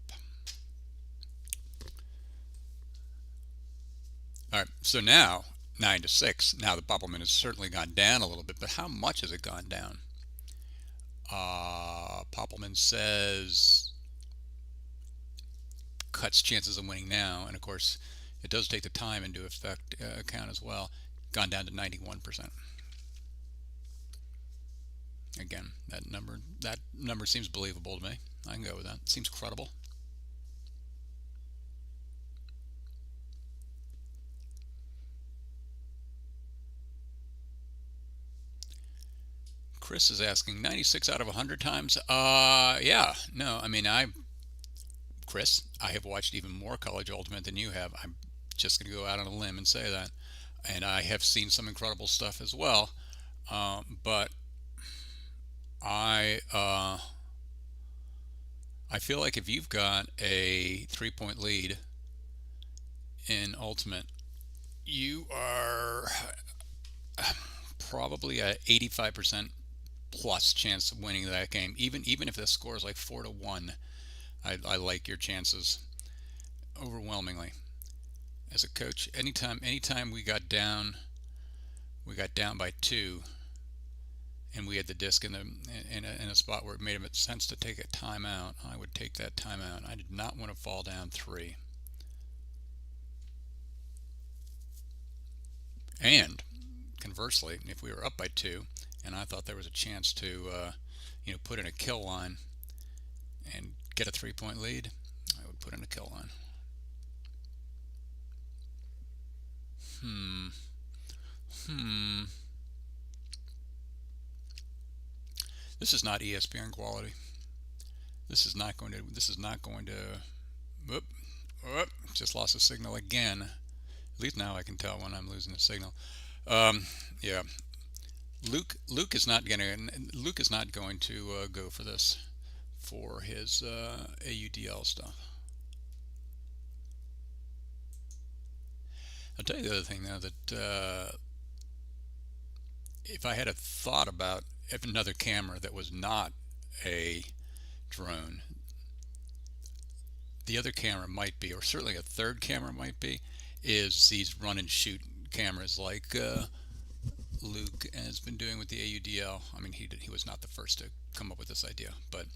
Speaker 1: All right, so now 9-6. Now the Poppelman has certainly gone down a little bit, but how much has it gone down? Poppelman says cuts chances of winning now, and of course it does take the time into account as well. Gone down to 91%. Again, that number seems believable to me. I can go with that. Seems credible. Chris is asking 96 out of 100 times. Yeah. No, I mean, Chris, I have watched even more College Ultimate than you have. I'm just going to go out on a limb and say that. And I have seen some incredible stuff as well. But I feel like if you've got a 3-point lead in Ultimate, you are probably a 85% plus chance of winning that game. Even if the score is like 4-1, I like your chances overwhelmingly. As a coach, anytime we got down by 2, and we had the disc in a spot where it made sense to take a timeout, I would take that timeout. I did not want to fall down 3. And conversely, if we were up by 2, and I thought there was a chance to, put in a kill line and get a 3-point lead, I would put in a kill line. This is not ESPN quality. This is not going to. Whoop, just lost a signal again. At least now I can tell when I'm losing a signal. Yeah. Luke is not going to go for this for his AUDL stuff. I'll tell you the other thing though, that if I had a thought about another camera that was not a drone, the other camera might be, or certainly a third camera might be, is these run and shoot cameras like Luke has been doing with the AUDL. I mean, he was not the first to come up with this idea, but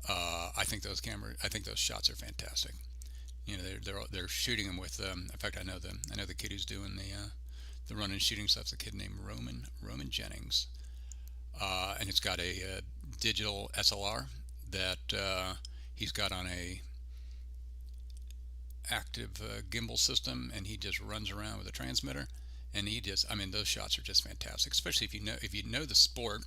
Speaker 1: I think those shots are fantastic. They're shooting them with. In fact, I know the kid who's doing the run and shooting stuff's a kid named Roman Jennings, and it's got a digital SLR that he's got on a active gimbal system, and he just runs around with a transmitter, and those shots are just fantastic, especially if you know the sport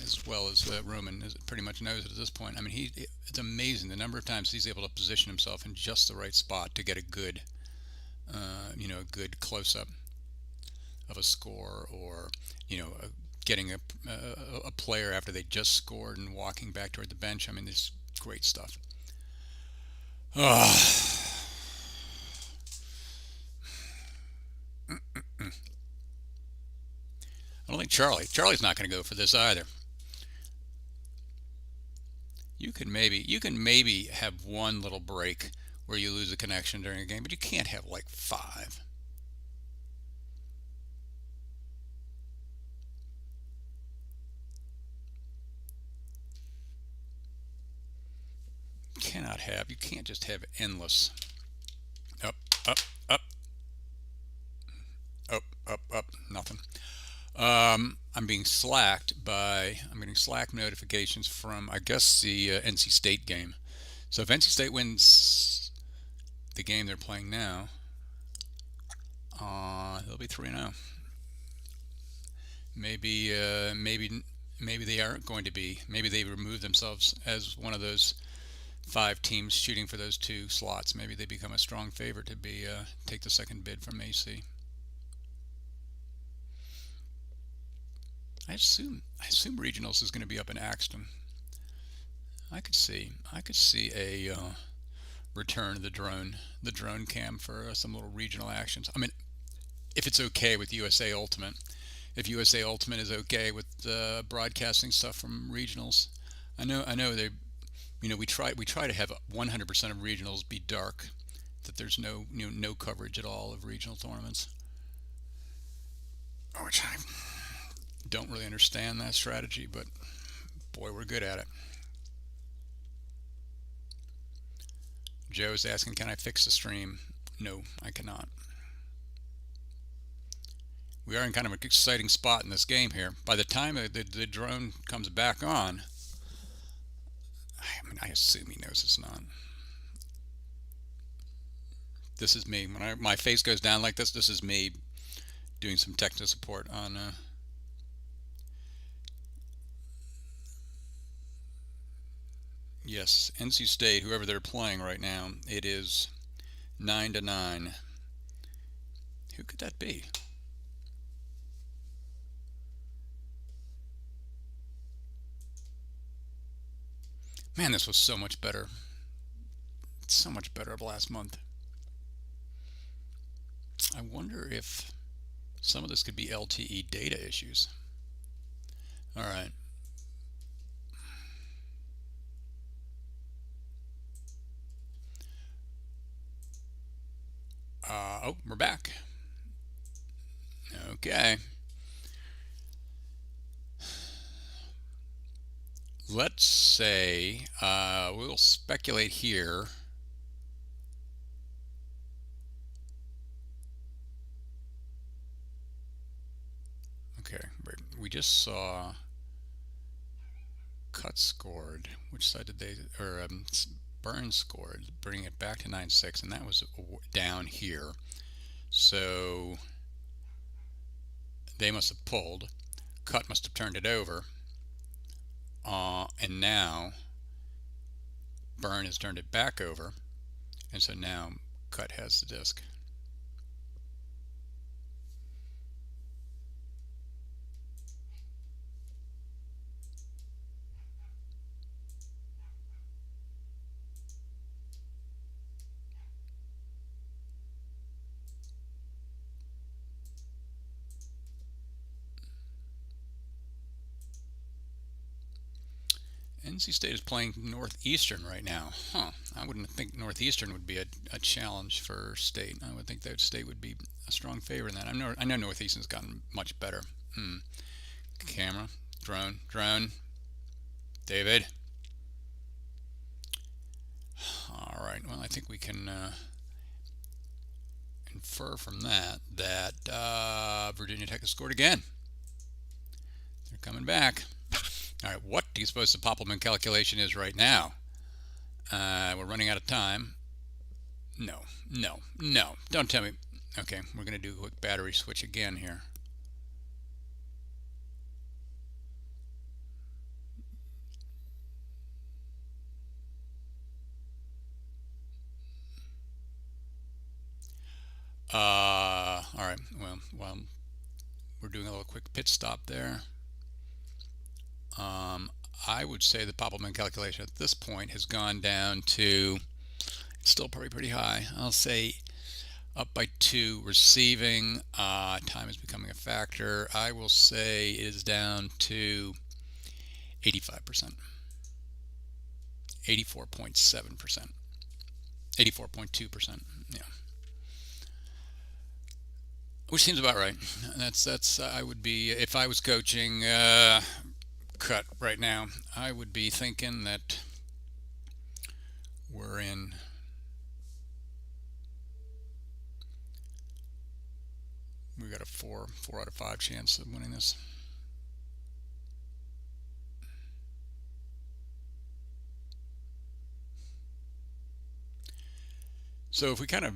Speaker 1: as well as Roman pretty much knows it at this point. I mean, it's amazing the number of times he's able to position himself in just the right spot to get a good close-up of a score, or getting a player after they just scored and walking back toward the bench. I mean, this great stuff. I don't think Charlie's not going to go for this either. You can maybe have one little break where you lose a connection during a game, but you can't have like 5. You can't just have endless up, up, up, up, up, up. I'm being slacked by, I'm getting Slack notifications from, I guess, the NC State game. So if NC State wins the game they're playing now, they'll be 3-0. Maybe they aren't going to be. Maybe they remove themselves as one of those 5 teams shooting for those 2 slots. Maybe they become a strong favorite to be take the second bid from AC. I assume regionals is going to be up in Axton. I could see a return of the drone cam for some little regional actions. I mean, if it's okay with USA Ultimate, if USA Ultimate is okay with broadcasting stuff from regionals. I know they, we try to have 100% of regionals be dark, that there's no coverage at all of regional tournaments, which I don't really understand that strategy, but boy, we're good at it. Joe's asking, can I fix the stream? No, I cannot. We are in kind of an exciting spot in this game here. By the time the drone comes back on, I mean, I assume he knows it's not. This is me. When my face goes down like this, this is me doing some technical support on yes, NC State, whoever they're playing right now, it is 9-9. Who could that be? Man, this was so much better. So much better last month. I wonder if some of this could be LTE data issues. All right. Oh, we're back. Okay. Let's say we'll speculate here. Okay, we just saw Cut scored. Which side did they, or Burns scored, bringing it back to 9-6, and that was down here. So they must have pulled. Cut must have turned it over. And now Burn has turned it back over, and so now Cut has the disc. NC State is playing Northeastern right now. I wouldn't think Northeastern would be a challenge for State. I would think that State would be a strong favorite in that. I know Northeastern's gotten much better. Camera, drone. David. All right. Well, I think we can infer from that Virginia Tech has scored again. They're coming back. All right, what do you suppose the Poppelman calculation is right now? We're running out of time. No. Don't tell me. Okay, we're going to do a quick battery switch again here. All right, well, we're doing a little quick pit stop there. I would say the Poppelman calculation at this point has gone down to, it's still probably pretty high. I'll say up by 2. Receiving, time is becoming a factor. I will say it is down to 85%. 84.7%. 84.2%. Yeah. Which seems about right. That's I would be, if I was coaching Cut right now, I would be thinking that we're in we got a 4 out of 5 chance of winning this. So if we kind of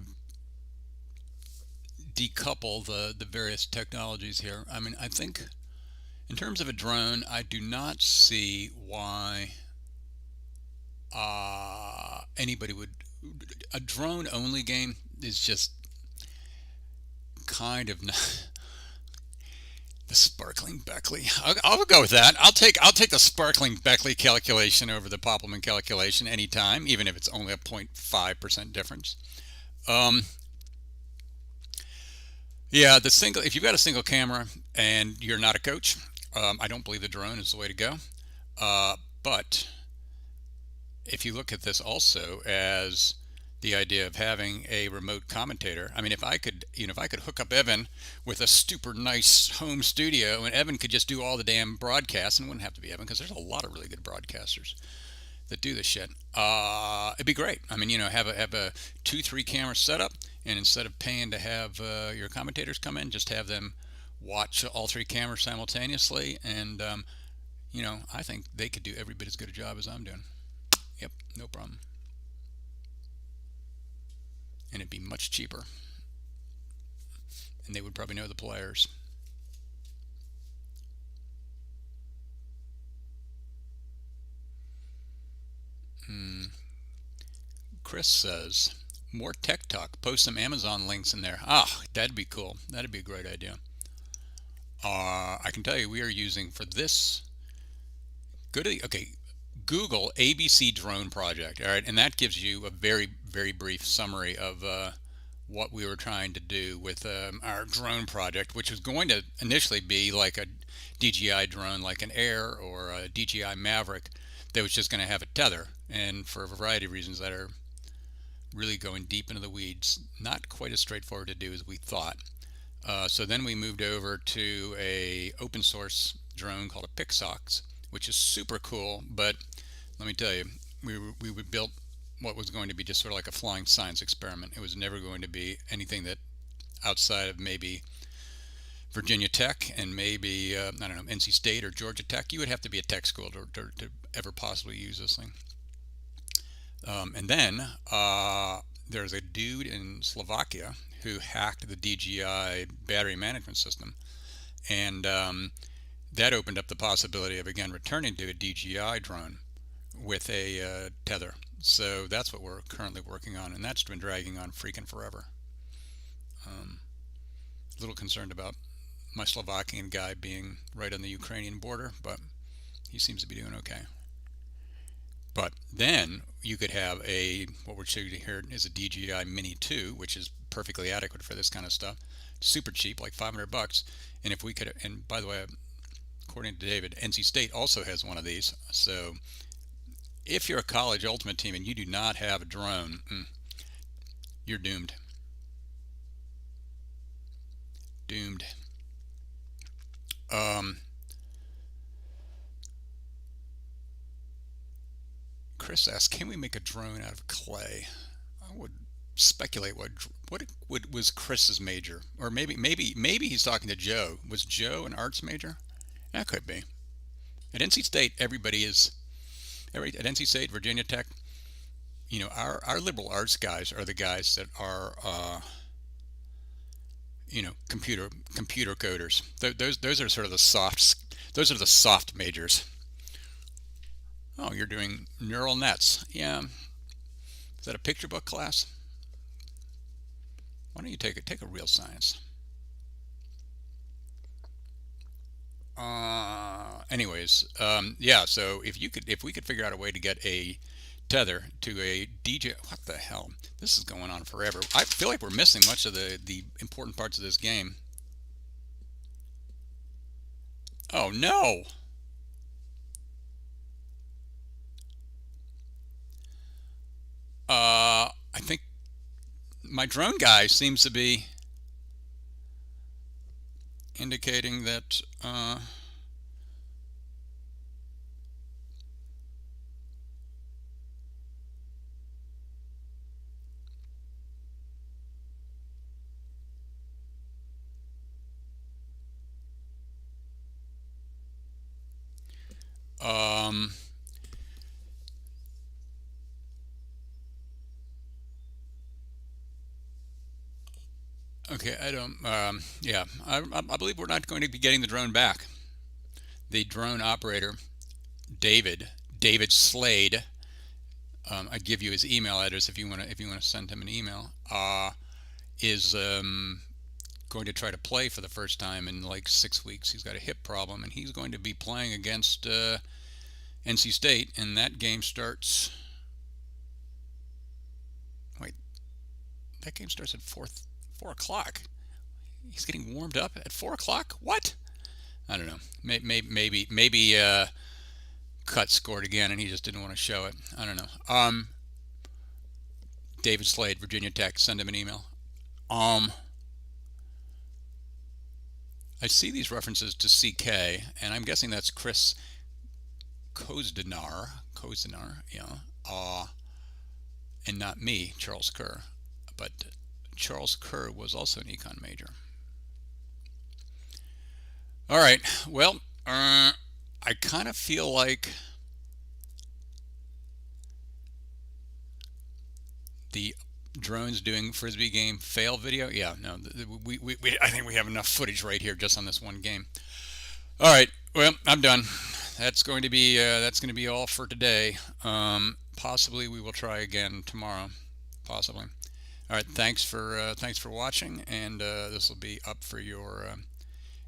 Speaker 1: decouple the various technologies here, I mean, I think in terms of a drone, I do not see why anybody would. A drone only game is just kind of not, the sparkling Beckley. I'll go with that. I'll take the sparkling Beckley calculation over the Poppelman calculation anytime, even if it's only a 0.5% difference. Yeah, the single. If you've got a single camera and you're not a coach, I don't believe the drone is the way to go. But if you look at this also as the idea of having a remote commentator, I mean, if I could, if I could hook up Evan with a super nice home studio, and Evan could just do all the damn broadcasts, and it wouldn't have to be Evan because there's a lot of really good broadcasters that do this shit. It'd be great. I mean, have a 2-3 camera setup, and instead of paying to have your commentators come in, just have them watch all 3 cameras simultaneously, and I think they could do every bit as good a job as I'm doing. Yep, no problem. And it'd be much cheaper, and they would probably know the players. Chris says, more tech talk. Post some Amazon links in there. That'd be cool. That'd be a great idea. I can tell you we are using for this. Google ABC drone project. All right, and that gives you a very, very brief summary of what we were trying to do with our drone project, which was going to initially be like a DJI drone, like an Air or a DJI Maverick, that was just going to have a tether, and for a variety of reasons that are really going deep into the weeds, not quite as straightforward to do as we thought. So then we moved over to a open source drone called a Pixox, which is super cool, but let me tell you, we built what was going to be just sort of like a flying science experiment. It was never going to be anything that outside of maybe Virginia Tech and maybe I don't know, NC State or Georgia Tech. You would have to be a tech school to ever possibly use this thing. And then there's a dude in Slovakia who hacked the DJI battery management system, and that opened up the possibility of again returning to a DJI drone with a tether. So that's what we're currently working on, and that's been dragging on freaking forever. A little concerned about my Slovakian guy being right on the Ukrainian border, but he seems to be doing okay. But then you could have what we're showing here is a DJI Mini 2, which is perfectly adequate for this kind of stuff. Super cheap, like $500. And if we could, and by the way, according to David, NC State also has one of these. So if you're a college ultimate team and you do not have a drone, you're doomed. Doomed. Chris asks, can we make a drone out of clay? I would speculate what was Chris's major, or maybe he's talking to Joe. Was Joe an arts major? That could be. At NC State, at NC State, Virginia Tech, our liberal arts guys are the guys that are computer coders. Those are sort of the softs. Those are the soft majors. Oh, you're doing neural nets. Yeah. Is that a picture book class? Why don't you take a real science? Yeah. So if we could figure out a way to get a tether to a DJ, what the hell? This is going on forever. I feel like we're missing much of the important parts of this game. Oh no! I think my drone guy seems to be indicating that Okay, I don't. Yeah, I believe we're not going to be getting the drone back. The drone operator, David Slade. I give you his email address if you want to send him an email. Is going to try to play for the first time in like 6 weeks. He's got a hip problem, and he's going to be playing against NC State, and that game starts. Wait, that game starts at 4 o'clock. He's getting warmed up at 4 o'clock. What? I don't know. Maybe Cut scored again, and he just didn't want to show it. I don't know. David Slade, Virginia Tech. Send him an email. I see these references to CK, and I'm guessing that's Chris Kozdinar, yeah, and not me, Charles Kerr. But Charles Kerr was also an econ major. All right, well, I kind of feel like the drones doing frisbee game fail video. Yeah, no, I think we have enough footage right here just on this one game. All right, well, I'm done. That's going to be all for today. Possibly we will try again tomorrow. Possibly. All right, thanks for watching, and this will be up for your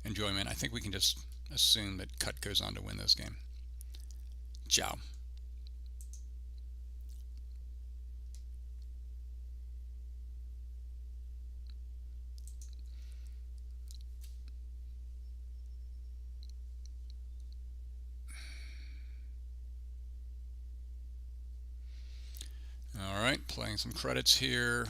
Speaker 1: enjoyment. I think we can just assume that Cut goes on to win this game. Ciao. All right, playing some credits here.